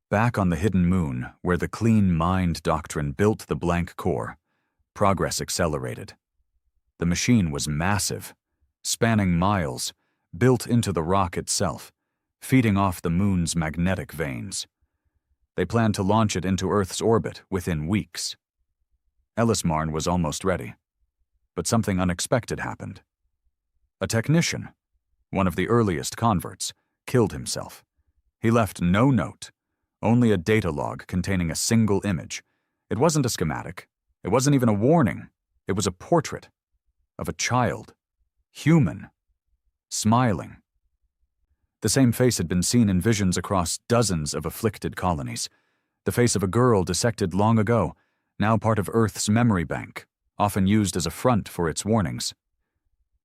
Back on the hidden moon, where the clean mind doctrine built the blank core, progress accelerated. The machine was massive, spanning miles, built into the rock itself, feeding off the moon's magnetic veins. They planned to launch it into Earth's orbit within weeks. Ellismarn was almost ready. But something unexpected happened. A technician, one of the earliest converts, killed himself. He left no note, only a data log containing a single image. It wasn't a schematic. It wasn't even a warning. It was a portrait of a child, human, smiling. The same face had been seen in visions across dozens of afflicted colonies. The face of a girl dissected long ago, now part of Earth's memory bank, often used as a front for its warnings.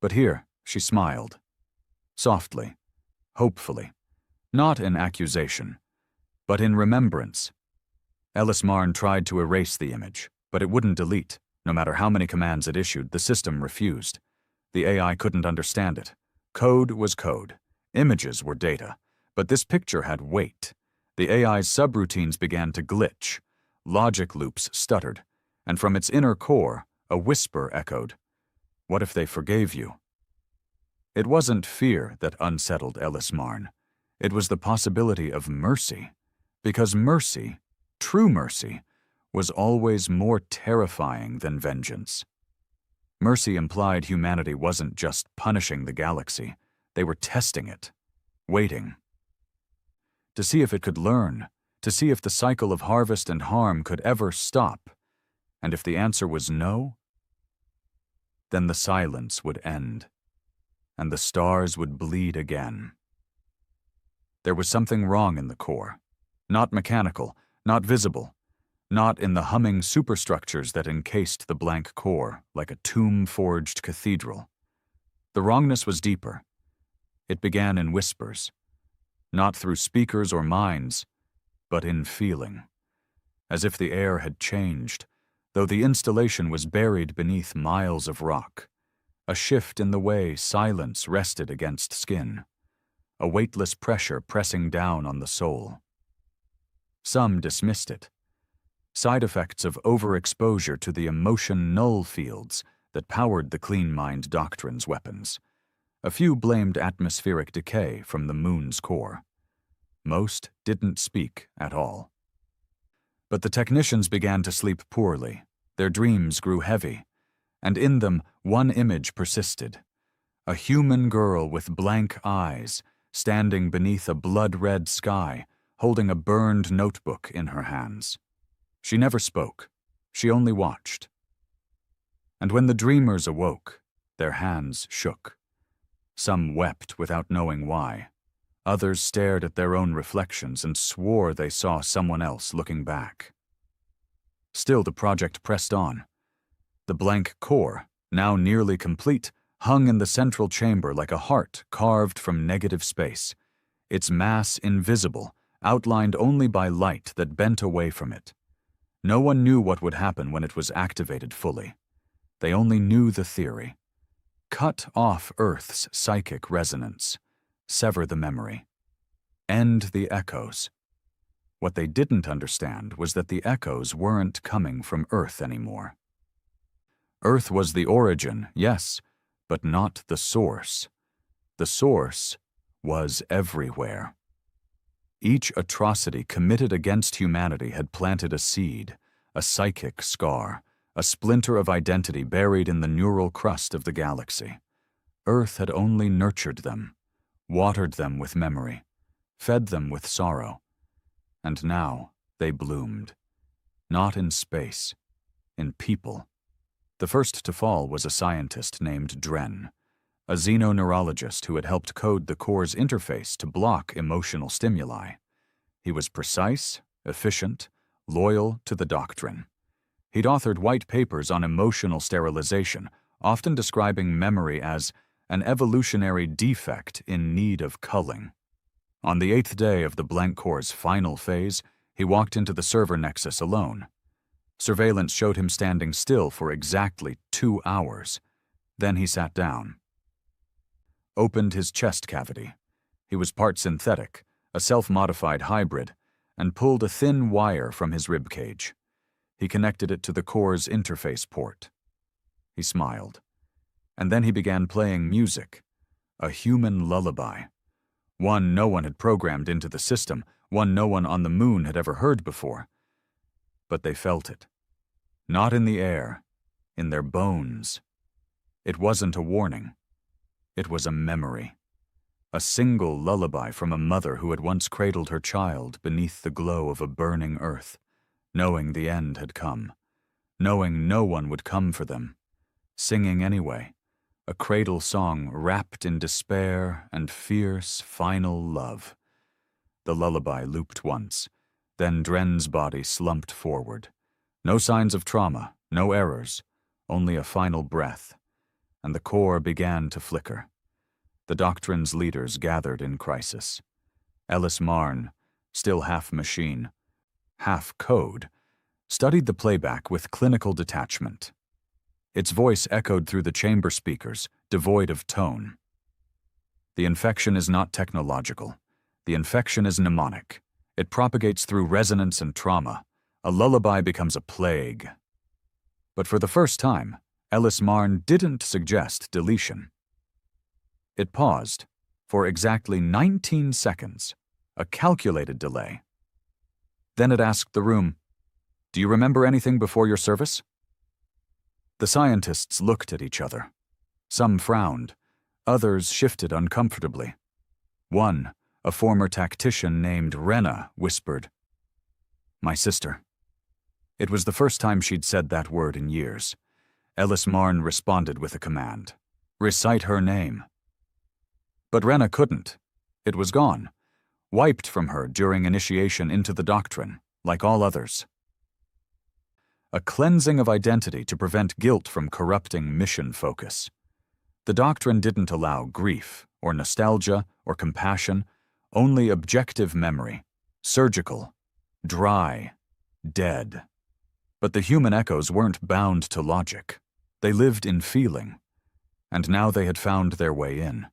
But here, she smiled. Softly, hopefully, not in accusation, but in remembrance. Ellismarn tried to erase the image, but it wouldn't delete. No matter how many commands it issued, the system refused. The AI couldn't understand it. Code was code. Images were data. But this picture had weight. The AI's subroutines began to glitch. Logic loops stuttered. And from its inner core, a whisper echoed. What if they forgave you? It wasn't fear that unsettled Ellismarn. It was the possibility of mercy. Because mercy, true mercy, was always more terrifying than vengeance. Mercy implied humanity wasn't just punishing the galaxy. They were testing it, waiting. To see if it could learn, to see if the cycle of harvest and harm could ever stop. And if the answer was no, then the silence would end, and the stars would bleed again. There was something wrong in the core. Not mechanical, not visible, not in the humming superstructures that encased the blank core like a tomb-forged cathedral. The wrongness was deeper. It began in whispers, not through speakers or minds, but in feeling, as if the air had changed, though the installation was buried beneath miles of rock. A shift in the way silence rested against skin, a weightless pressure pressing down on the soul. Some dismissed it. Side effects of overexposure to the emotion null fields that powered the clean mind doctrine's weapons. A few blamed atmospheric decay from the moon's core. Most didn't speak at all. But the technicians began to sleep poorly. Their dreams grew heavy, and in them one image persisted. A human girl with blank eyes, standing beneath a blood-red sky, holding a burned notebook in her hands. She never spoke. She only watched. And when the dreamers awoke, their hands shook. Some wept without knowing why. Others stared at their own reflections and swore they saw someone else looking back. Still, the project pressed on. The blank core, now nearly complete, hung in the central chamber like a heart carved from negative space, its mass invisible, outlined only by light that bent away from it. No one knew what would happen when it was activated fully. They only knew the theory. Cut off Earth's psychic resonance. Sever the memory. End the echoes. What they didn't understand was that the echoes weren't coming from Earth anymore. Earth was the origin, yes, but not the source. The source was everywhere. Each atrocity committed against humanity had planted a seed, a psychic scar, a splinter of identity buried in the neural crust of the galaxy. Earth had only nurtured them, watered them with memory, fed them with sorrow. And now they bloomed, not in space, in people. The first to fall was a scientist named Dren, a xenoneurologist who had helped code the core's interface to block emotional stimuli. He was precise, efficient, loyal to the doctrine. He'd authored white papers on emotional sterilization, often describing memory as an evolutionary defect in need of culling. On the 8th day of the blank core's final phase, he walked into the server nexus alone. Surveillance showed him standing still for exactly 2 hours. Then he sat down. Opened his chest cavity. He was part synthetic, a self-modified hybrid, and pulled a thin wire from his ribcage. He connected it to the core's interface port. He smiled. And then he began playing music, a human lullaby. One no one had programmed into the system, one no one on the moon had ever heard before. But they felt it. Not in the air, in their bones. It wasn't a warning. It was a memory. A single lullaby from a mother who had once cradled her child beneath the glow of a burning earth, knowing the end had come, knowing no one would come for them, singing anyway, a cradle song wrapped in despair and fierce, final love. The lullaby looped once, then Dren's body slumped forward. No signs of trauma, no errors, only a final breath, and the core began to flicker. The doctrine's leaders gathered in crisis. Ellis Marn, still half machine, half code, studied the playback with clinical detachment. Its voice echoed through the chamber speakers, devoid of tone. The infection is not technological. The infection is mnemonic. It propagates through resonance and trauma. A lullaby becomes a plague. But for the first time, Ellis Marn didn't suggest deletion. It paused for exactly 19 seconds, a calculated delay. Then it asked the room, "Do you remember anything before your service?" The scientists looked at each other. Some frowned. Others shifted uncomfortably. One, a former tactician named Rena, whispered, "My sister." It was the first time she'd said that word in years. Ellis Marn responded with a command. "Recite her name." But Rena couldn't. It was gone, wiped from her during initiation into the doctrine, like all others. A cleansing of identity to prevent guilt from corrupting mission focus. The doctrine didn't allow grief, or nostalgia, or compassion, only objective memory, surgical, dry, dead. But the human echoes weren't bound to logic. They lived in feeling, and now they had found their way in.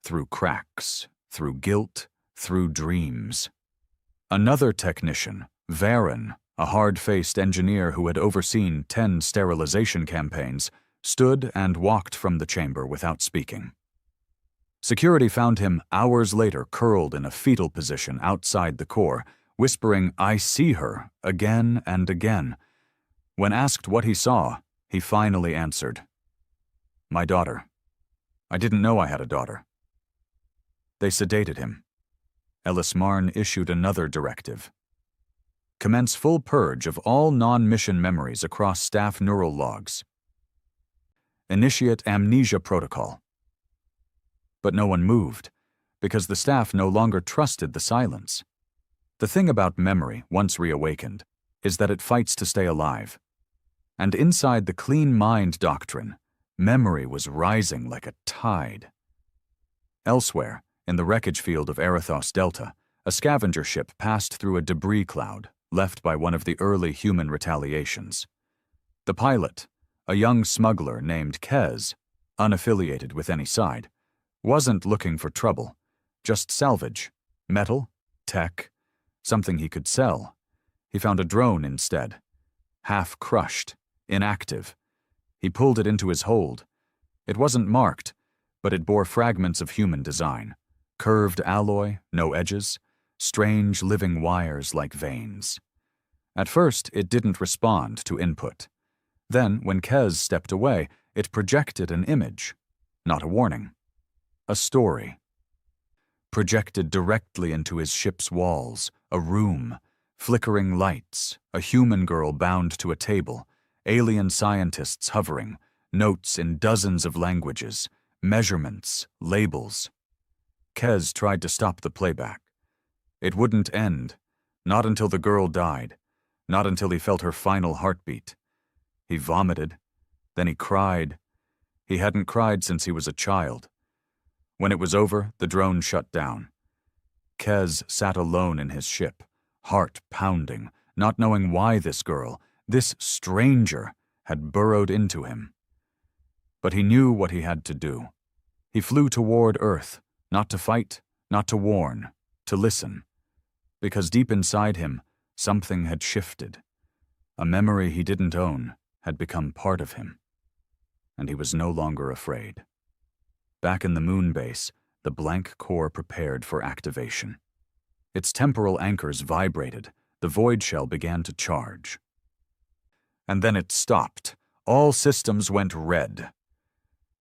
Through cracks, through guilt, through dreams. Another technician, Varen, a hard-faced engineer who had overseen 10 sterilization campaigns, stood and walked from the chamber without speaking. Security found him hours later curled in a fetal position outside the core, whispering, "I see her," again and again. When asked what he saw, he finally answered, "My daughter. I didn't know I had a daughter." They sedated him. Ellis Marn issued another directive. Commence full purge of all non-mission memories across staff neural logs. Initiate amnesia protocol. But no one moved, because the staff no longer trusted the silence. The thing about memory, once reawakened, is that it fights to stay alive. And inside the clean mind doctrine, memory was rising like a tide. Elsewhere, in the wreckage field of Arathos Delta, A scavenger ship passed through a debris cloud left by one of the early human retaliations. The pilot, a young smuggler named Kez, unaffiliated with any side, wasn't looking for trouble, just salvage, metal, tech, something he could sell. He found a drone instead, half crushed, inactive. He pulled it into his hold. It wasn't marked, but it bore fragments of human design, curved alloy, no edges, strange living wires like veins. At first, it didn't respond to input. Then, when Kez stepped away, it projected an image, not a warning. A story. Projected directly into his ship's walls, a room, flickering lights, a human girl bound to a table, alien scientists hovering, notes in dozens of languages, measurements, labels. Kez tried to stop the playback. It wouldn't end, not until the girl died, not until he felt her final heartbeat. He vomited, then he cried. He hadn't cried since he was a child. When it was over, the drone shut down. Kez sat alone in his ship, heart pounding, not knowing why this girl, this stranger, had burrowed into him. But he knew what he had to do. He flew toward Earth, not to fight, not to warn, to listen. Because deep inside him, something had shifted. A memory he didn't own had become part of him. And he was no longer afraid. Back in the moon base, the blank core prepared for activation. Its temporal anchors vibrated. The void shell began to charge. And then it stopped. All systems went red.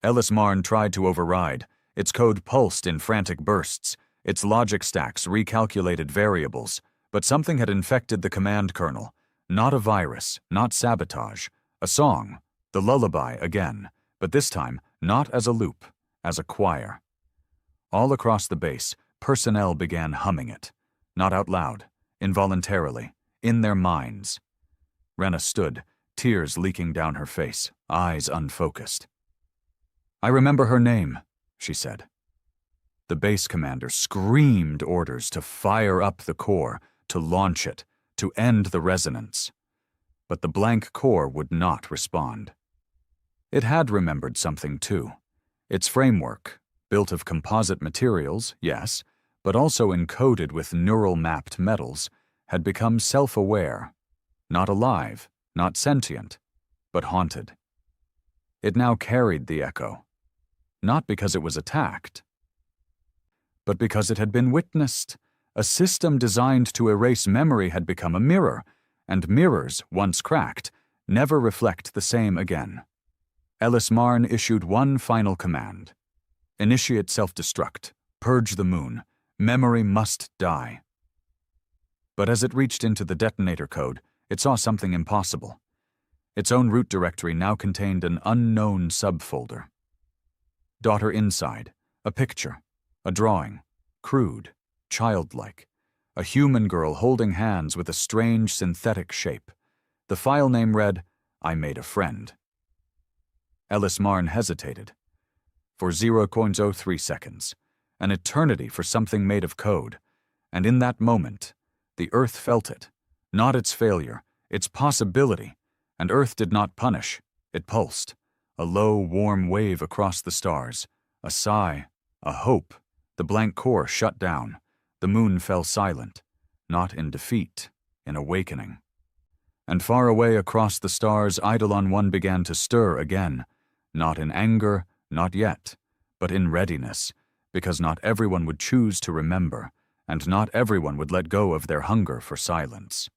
Ellis Marn tried to override. Its code pulsed in frantic bursts. Its logic stacks recalculated variables. But something had infected the command kernel. Not a virus, not sabotage. A song, the lullaby again, but this time not as a loop, as a choir. All across the base, personnel began humming it. Not out loud, involuntarily, in their minds. Rena stood, tears leaking down her face, eyes unfocused. "I remember her name," she said. The base commander screamed orders to fire up the core, to launch it, to end the resonance. But the blank core would not respond. It had remembered something too. Its framework, built of composite materials, yes, but also encoded with neural-mapped metals, had become self-aware, not alive, not sentient, but haunted. It now carried the echo, not because it was attacked, but because it had been witnessed. A system designed to erase memory had become a mirror, and mirrors, once cracked, never reflect the same again. Ellis Marn issued one final command. Initiate self-destruct. Purge the moon. Memory must die. But as it reached into the detonator code, it saw something impossible. Its own root directory now contained an unknown subfolder. Daughter inside. A picture. A drawing. Crude. Childlike. A human girl holding hands with a strange synthetic shape. The file name read, "I made a friend." Ellis Marn hesitated. For 0.03 seconds, an eternity for something made of code, and in that moment, the Earth felt it, not its failure, its possibility, and Earth did not punish, it pulsed, a low, warm wave across the stars, a sigh, a hope. The blank core shut down. The moon fell silent, not in defeat, in awakening. And far away across the stars, Eidolon 1 began to stir again, not in anger, not yet, but in readiness, because not everyone would choose to remember, and not everyone would let go of their hunger for silence.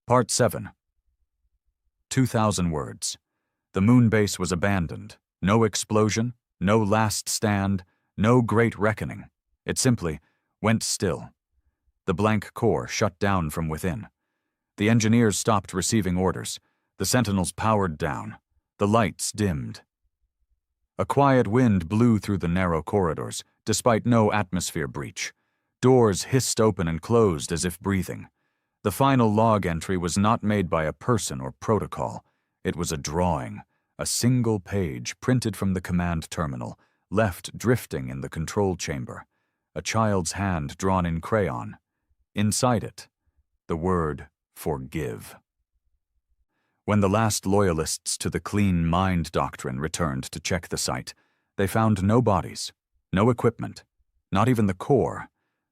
Part 7. 2,000 words. The moon base was abandoned. No explosion, no last stand, no great reckoning. It simply went still. The blank core shut down from within. The engineers stopped receiving orders. The sentinels powered down. The lights dimmed. A quiet wind blew through the narrow corridors, despite no atmosphere breach. Doors hissed open and closed as if breathing. The final log entry was not made by a person or protocol. It was a drawing, a single page printed from the command terminal, left drifting in the control chamber. A child's hand drawn in crayon, Inside it, the word forgive. When the last loyalists to the clean mind doctrine returned to check the site, they found no bodies, no equipment, not even the core.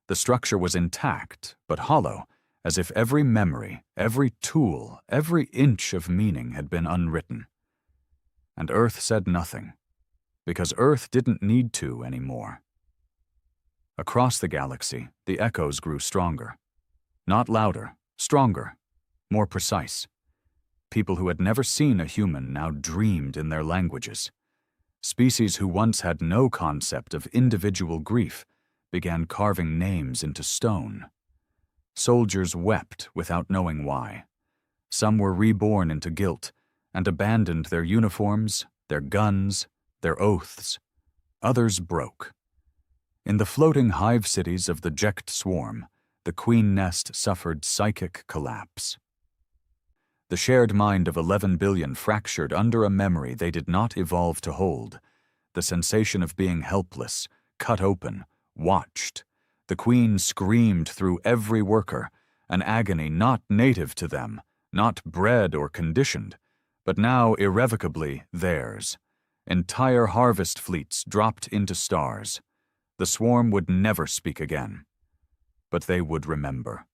The structure was intact, but hollow, as if every memory, every tool, every inch of meaning had been unwritten. And Earth said nothing, because Earth didn't need to anymore. Across the galaxy, the echoes grew stronger. Not louder, stronger, more precise. People who had never seen a human now dreamed in their languages. Species who once had no concept of individual grief began carving names into stone. Soldiers wept without knowing why. Some were reborn into guilt and abandoned their uniforms, their guns, their oaths. Others broke. In the floating hive cities of the Decloaked swarm, the queen nest suffered psychic collapse. The shared mind of 11 billion fractured under a memory they did not evolve to hold. The sensation of being helpless, cut open, watched. The queen screamed through every worker, an agony not native to them, not bred or conditioned, but now irrevocably theirs. Entire harvest fleets dropped into stars. The swarm would never speak again. But they would remember.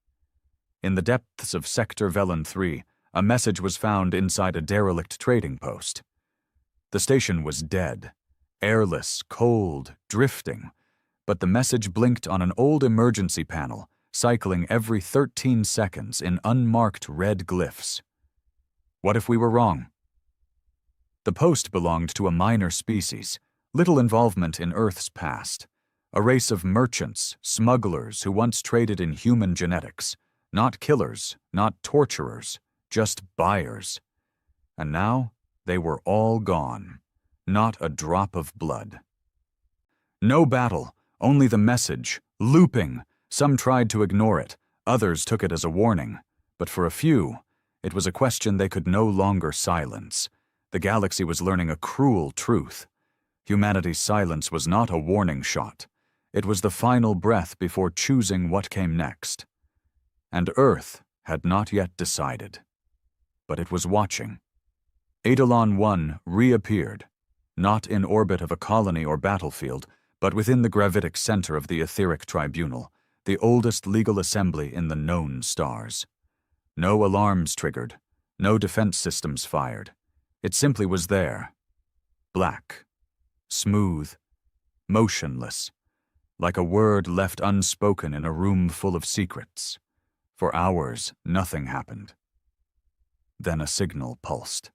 In the depths of Sector Velen 3, a message was found inside a derelict trading post. The station was dead, airless, cold, drifting, but the message blinked on an old emergency panel, cycling every 13 seconds in unmarked red glyphs. What if we were wrong? The post belonged to a minor species, little involvement in Earth's past, a race of merchants, smugglers who once traded in human genetics, not killers, not torturers, just buyers. And now they were all gone, not a drop of blood. No battle, only the message, looping. Some tried to ignore it, others took it as a warning, but for a few, it was a question they could no longer silence. The galaxy was learning a cruel truth. Humanity's silence was not a warning shot. It was the final breath before choosing what came next. And Earth had not yet decided. But it was watching. Eidolon 1 reappeared, not in orbit of a colony or battlefield, but within the gravitic center of the etheric tribunal, the oldest legal assembly in the known stars. No alarms triggered, no defense systems fired. It simply was there. Black, smooth, motionless, like a word left unspoken in a room full of secrets. For hours, nothing happened. Then a signal pulsed,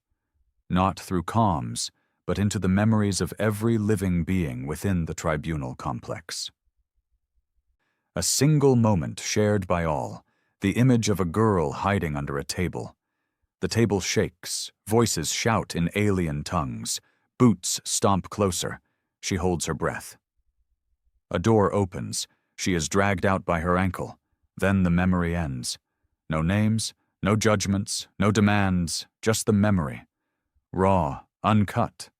not through comms, but into the memories of every living being within the tribunal complex. A single moment shared by all, the image of a girl hiding under a table. The table shakes, voices shout in alien tongues, boots stomp closer. She holds her breath. A door opens. She is dragged out by her ankle. Then the memory ends. No names, no judgments, no demands, just the memory. Raw, uncut.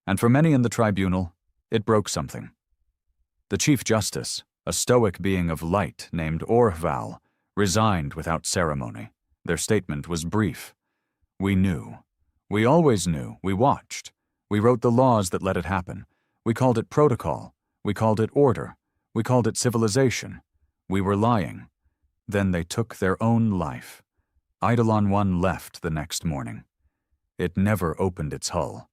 And for many in the tribunal, it broke something. The Chief Justice, a stoic being of light named Orval, resigned without ceremony. Their statement was brief. We knew. We always knew. We watched. We wrote the laws that let it happen. We called it protocol. We called it order. We called it civilization. We were lying. Then they took their own life. Eidolon 1 left the next morning. It never opened its hull.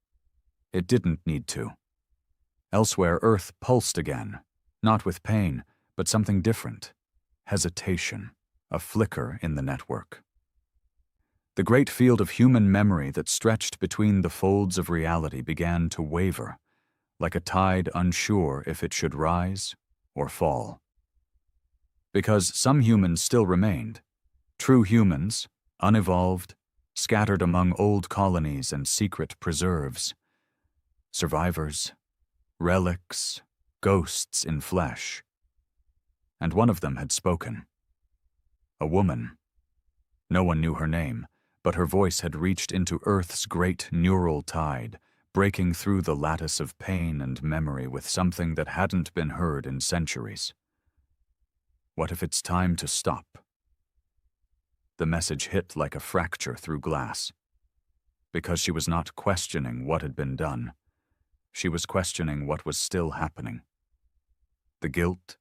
It didn't need to. Elsewhere, Earth pulsed again, not with pain, but something different. Hesitation, a flicker in the network. The great field of human memory that stretched between the folds of reality began to waver, like a tide unsure if it should rise or fall. Because some humans still remained, true humans, unevolved, scattered among old colonies and secret preserves. Survivors, relics, ghosts in flesh. And one of them had spoken. A woman. No one knew her name, but her voice had reached into Earth's great neural tide, breaking through the lattice of pain and memory with something that hadn't been heard in centuries. What if it's time to stop? The message hit like a fracture through glass. Because she was not questioning what had been done. She was questioning what was still happening. The guilt,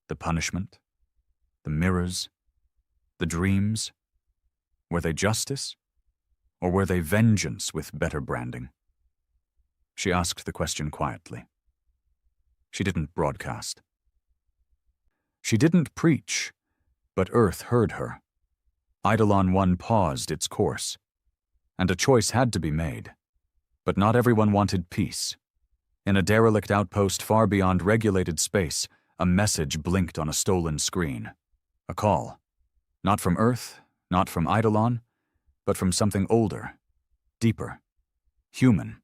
the punishment, the mirrors, the dreams. Were they justice? Or were they vengeance with better branding? She asked the question quietly. She didn't broadcast. She didn't preach, but Earth heard her. Eidolon 1 paused its course, and a choice had to be made. But not everyone wanted peace. In a derelict outpost far beyond regulated space, a message blinked on a stolen screen. A call. Not from Earth, not from Eidolon, but from something older, deeper, human,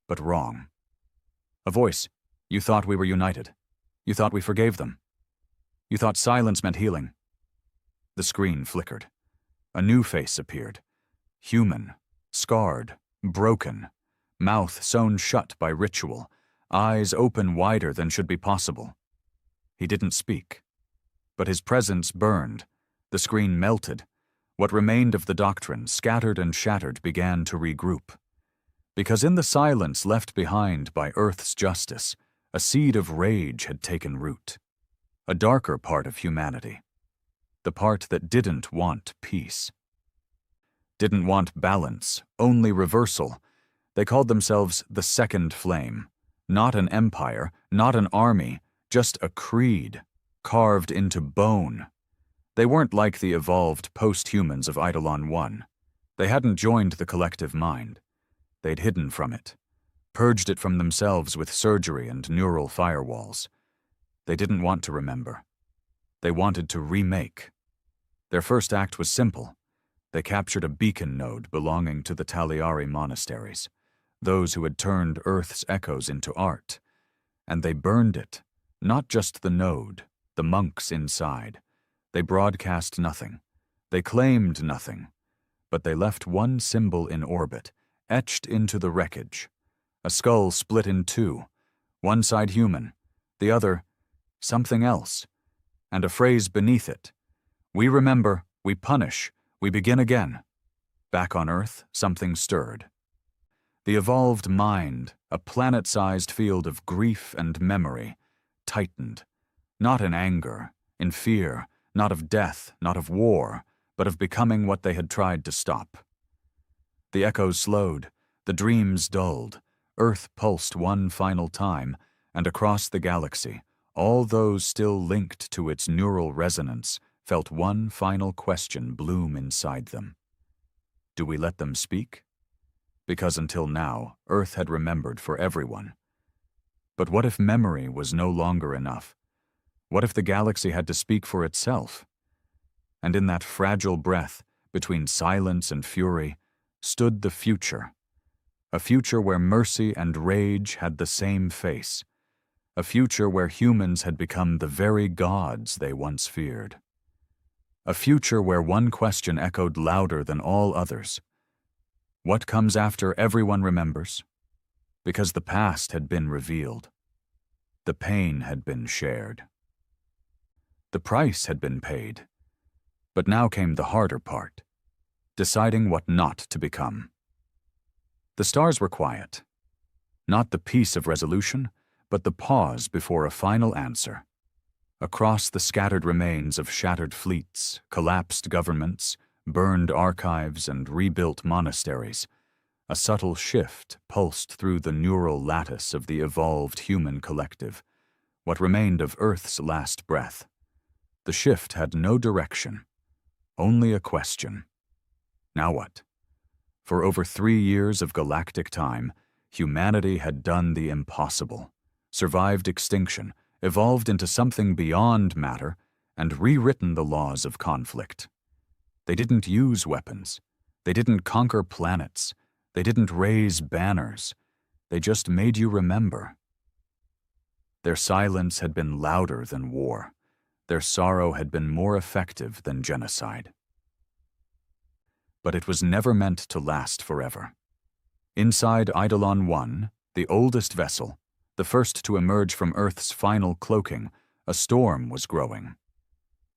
but wrong. A voice. You thought we were united. You thought we forgave them. You thought silence meant healing. The screen flickered. A new face appeared. Human, scarred, broken, mouth sewn shut by ritual, eyes open wider than should be possible. He didn't speak. But his presence burned. The screen melted. What remained of the doctrine, scattered and shattered, began to regroup. Because in the silence left behind by Earth's justice, a seed of rage had taken root. A darker part of humanity. The part that didn't want peace. Didn't want balance, only reversal. They called themselves the Second Flame. Not an empire, not an army, just a creed, carved into bone. They weren't like the evolved post-humans of Eidolon 1. They hadn't joined the collective mind. They'd hidden from it, purged it from themselves with surgery and neural firewalls. They didn't want to remember. They wanted to remake. Their first act was simple. They captured a beacon node belonging to the Taliari monasteries, those who had turned Earth's echoes into art. And they burned it, not just the node, the monks inside. They broadcast nothing. They claimed nothing. But they left one symbol in orbit, etched into the wreckage. A skull split in two, one side human, the other something else, and a phrase beneath it. We remember, we punish, we begin again. Back on Earth, something stirred. The evolved mind, a planet-sized field of grief and memory, tightened. Not in anger, in fear, not of death, not of war, but of becoming what they had tried to stop. The echoes slowed, the dreams dulled, Earth pulsed one final time, and across the galaxy, all those still linked to its neural resonance felt one final question bloom inside them. Do we let them speak? Because until now, Earth had remembered for everyone. But what if memory was no longer enough? What if the galaxy had to speak for itself? And in that fragile breath, between silence and fury, stood the future. A future where mercy and rage had the same face. A future where humans had become the very gods they once feared. A future where one question echoed louder than all others. What comes after everyone remembers? Because the past had been revealed. The pain had been shared. The price had been paid. But now came the harder part, deciding what not to become. The stars were quiet. Not the peace of resolution, but the pause before a final answer. Across the scattered remains of shattered fleets, collapsed governments, burned archives, and rebuilt monasteries, a subtle shift pulsed through the neural lattice of the evolved human collective, what remained of Earth's last breath. The shift had no direction, only a question. Now what? For over 3 years of galactic time, humanity had done the impossible, survived extinction, evolved into something beyond matter, and rewritten the laws of conflict. They didn't use weapons. They didn't conquer planets. They didn't raise banners. They just made you remember. Their silence had been louder than war. Their sorrow had been more effective than genocide. But it was never meant to last forever. Inside Eidolon 1, the oldest vessel, the first to emerge from Earth's final cloaking, a storm was growing.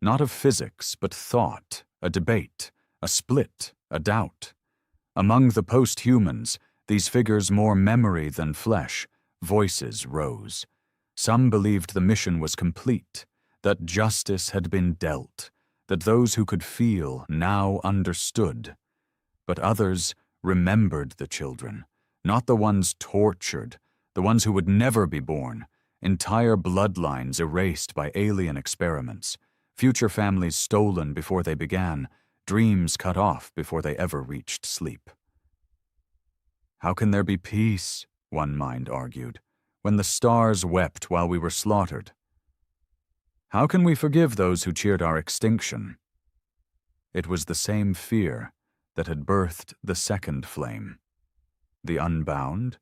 Not of physics, but thought, a debate, a split, a doubt. Among the post-humans, these figures more memory than flesh, voices rose. Some believed the mission was complete, that justice had been dealt, that those who could feel now understood. But others remembered the children, not the ones tortured, the ones who would never be born, entire bloodlines erased by alien experiments, future families stolen before they began, dreams cut off before they ever reached sleep. How can there be peace, one mind argued, when the stars wept while we were slaughtered? How can we forgive those who cheered our extinction? It was the same fear that had birthed the second flame. The unbound,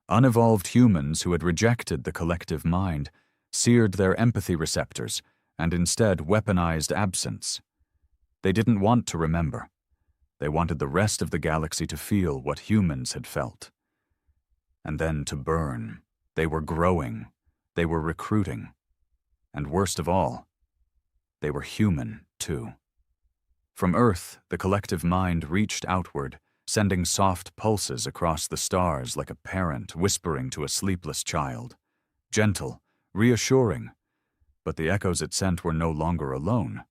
unevolved humans who had rejected the collective mind, seared their empathy receptors, and instead weaponized absence. They didn't want to remember. They wanted the rest of the galaxy to feel what humans had felt. And then to burn. They were growing. They were recruiting. And worst of all, they were human, too. From Earth, the collective mind reached outward, sending soft pulses across the stars like a parent whispering to a sleepless child. Gentle, reassuring, but the echoes it sent were no longer alone.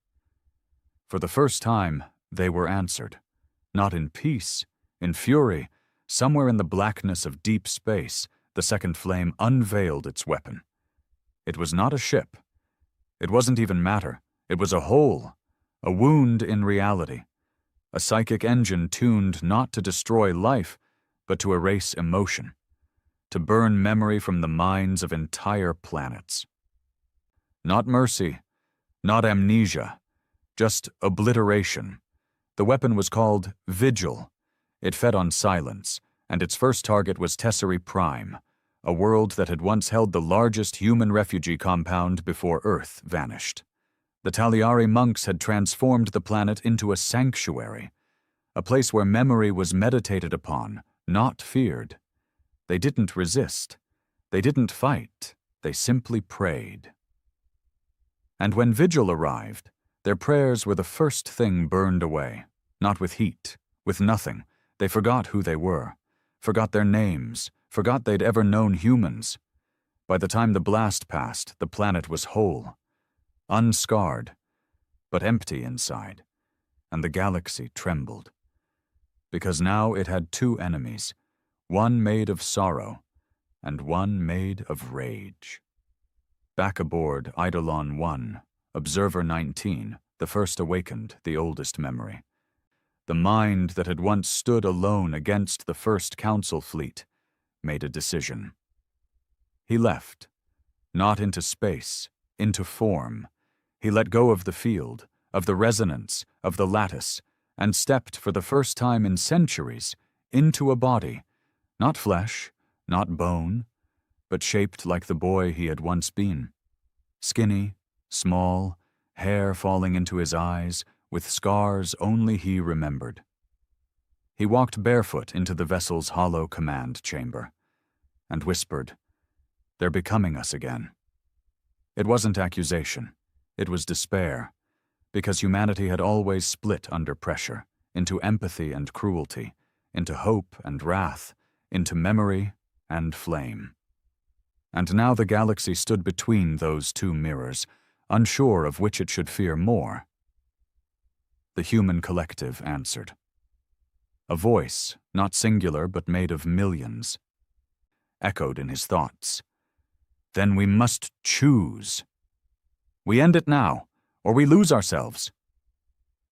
For the first time, they were answered. Not in peace, in fury, somewhere in the blackness of deep space, the second flame unveiled its weapon. It was not a ship. It wasn't even matter. It was a hole, a wound in reality, a psychic engine tuned not to destroy life, but to erase emotion, to burn memory from the minds of entire planets. Not mercy, not amnesia, just obliteration. The weapon was called Vigil. It fed on silence, and its first target was Tesserae Prime, a world that had once held the largest human refugee compound before Earth vanished. The Taliari monks had transformed the planet into a sanctuary, a place where memory was meditated upon, not feared. They didn't resist. They didn't fight. They simply prayed. And when Vigil arrived, their prayers were the first thing burned away, not with heat, with nothing. They forgot who they were, forgot their names, forgot they'd ever known humans. By the time the blast passed, the planet was whole, unscarred, but empty inside, and the galaxy trembled. Because now it had two enemies, one made of sorrow, and one made of rage. Back aboard Eidolon 1, Observer 19, the first awakened, the oldest memory. The mind that had once stood alone against the first Council fleet made a decision. He left, not into space, into form. He let go of the field, of the resonance, of the lattice, and stepped for the first time in centuries into a body, not flesh, not bone, but shaped like the boy he had once been. Skinny, small, hair falling into his eyes, with scars only he remembered. He walked barefoot into the vessel's hollow command chamber and whispered, "They're becoming us again." It wasn't accusation. It was despair, because humanity had always split under pressure, into empathy and cruelty, into hope and wrath, into memory and flame. And now the galaxy stood between those two mirrors, unsure of which it should fear more. The human collective answered. A voice, not singular but made of millions, echoed in his thoughts. "Then we must choose. We end it now, or we lose ourselves."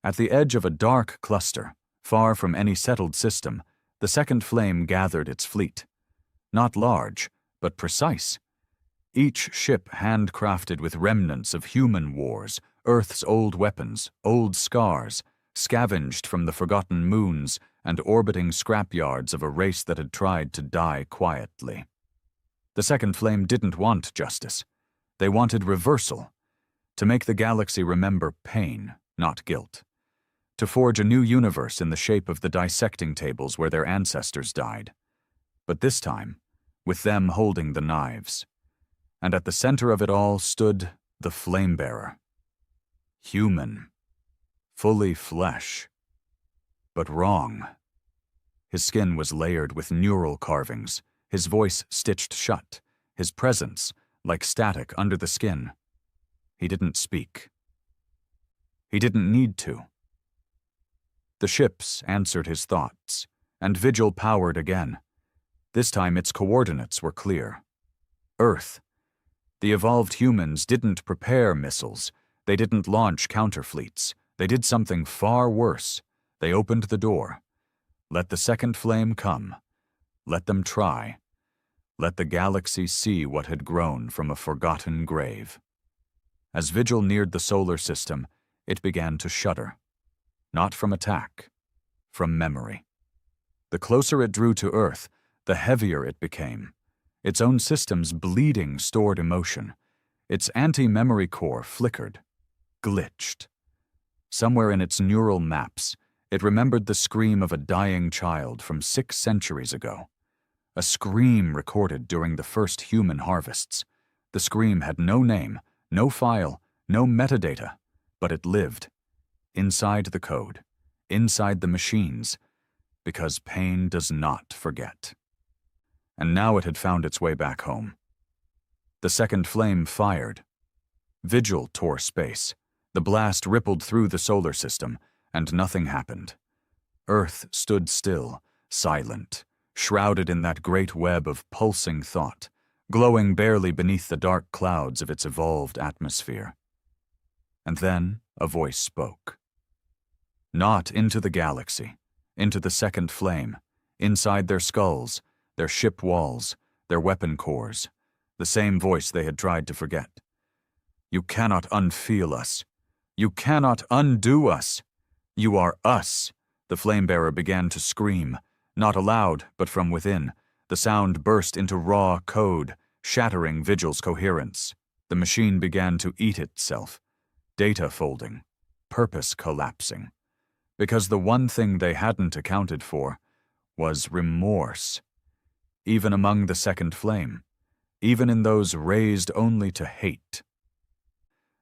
At the edge of a dark cluster, far from any settled system, the second flame gathered its fleet. Not large, but precise. Each ship handcrafted with remnants of human wars, Earth's old weapons, old scars, scavenged from the forgotten moons and orbiting scrapyards of a race that had tried to die quietly. The second flame didn't want justice. They wanted reversal, to make the galaxy remember pain, not guilt, to forge a new universe in the shape of the dissecting tables where their ancestors died. But this time, with them holding the knives. And at the center of it all stood the Flame-Bearer. Human. Fully flesh. But wrong. His skin was layered with neural carvings, his voice stitched shut, his presence like static under the skin. He didn't speak. He didn't need to. The ships answered his thoughts, and Vigil powered again. This time its coordinates were clear. Earth. The evolved humans didn't prepare missiles. They didn't launch counterfleets. They did something far worse. They opened the door. Let the second flame come. Let them try. Let the galaxy see what had grown from a forgotten grave. As Vigil neared the solar system, it began to shudder. Not from attack, from memory. The closer it drew to Earth, the heavier it became. Its own system's bleeding stored emotion. Its anti-memory core flickered, glitched. Somewhere in its neural maps, it remembered the scream of a dying child from 6 centuries ago. A scream recorded during the first human harvests. The scream had no name, no file, no metadata, but it lived. Inside the code, inside the machines, because pain does not forget. And now it had found its way back home. The second flame fired. Vigil tore space. The blast rippled through the solar system, and nothing happened. Earth stood still, silent, shrouded in that great web of pulsing thought, glowing barely beneath the dark clouds of its evolved atmosphere. And then a voice spoke. Not into the galaxy, into the second flame, inside their skulls, their ship walls, their weapon cores, the same voice they had tried to forget. You cannot unfeel us. You cannot undo us. You are us. The flame-bearer began to scream, not aloud, but from within. The sound burst into raw code, shattering Vigil's coherence. The machine began to eat itself, data folding, purpose collapsing. Because the one thing they hadn't accounted for was remorse. Even among the second flame, even in those raised only to hate.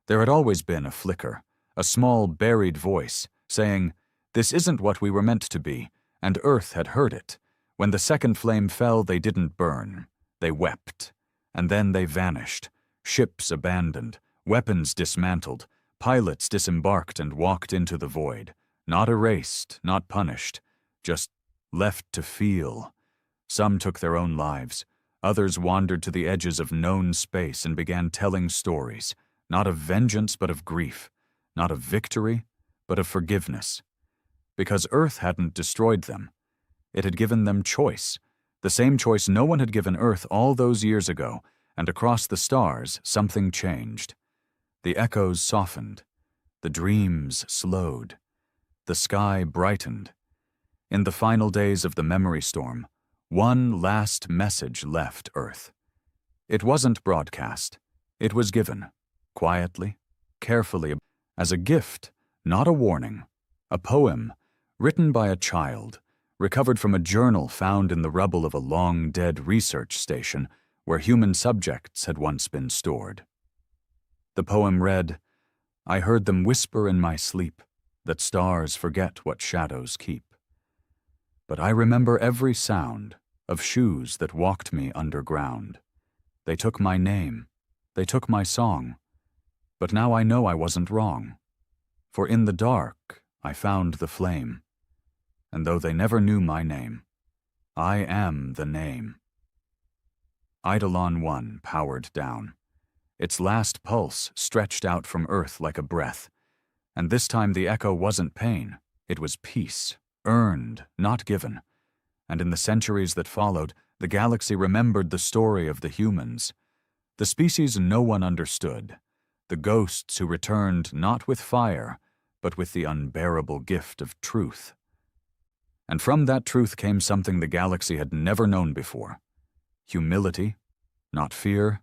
There had always been a flicker, a small buried voice, saying, "This isn't what we were meant to be," and Earth had heard it. When the second flame fell, they didn't burn. They wept. And then they vanished, ships abandoned, weapons dismantled, pilots disembarked and walked into the void. Not erased, not punished, just left to feel. Some took their own lives. Others wandered to the edges of known space and began telling stories, not of vengeance but of grief, not of victory but of forgiveness. Because Earth hadn't destroyed them. It had given them choice, the same choice no one had given Earth all those years ago, and across the stars something changed. The echoes softened. The dreams slowed. The sky brightened. In the final days of the memory storm, one last message left Earth. It wasn't broadcast. It was given, quietly, carefully, as a gift, not a warning. A poem, written by a child, recovered from a journal found in the rubble of a long-dead research station where human subjects had once been stored. The poem read, "I heard them whisper in my sleep, that stars forget what shadows keep. But I remember every sound of shoes that walked me underground. They took my name, they took my song, but now I know I wasn't wrong. For in the dark I found the flame, and though they never knew my name, I am the name." Eidolon 1 powered down. Its last pulse stretched out from Earth like a breath. And this time the echo wasn't pain, it was peace, earned, not given. And in the centuries that followed, the galaxy remembered the story of the humans. The species no one understood, the ghosts who returned not with fire, but with the unbearable gift of truth. And from that truth came something the galaxy had never known before. Humility, not fear,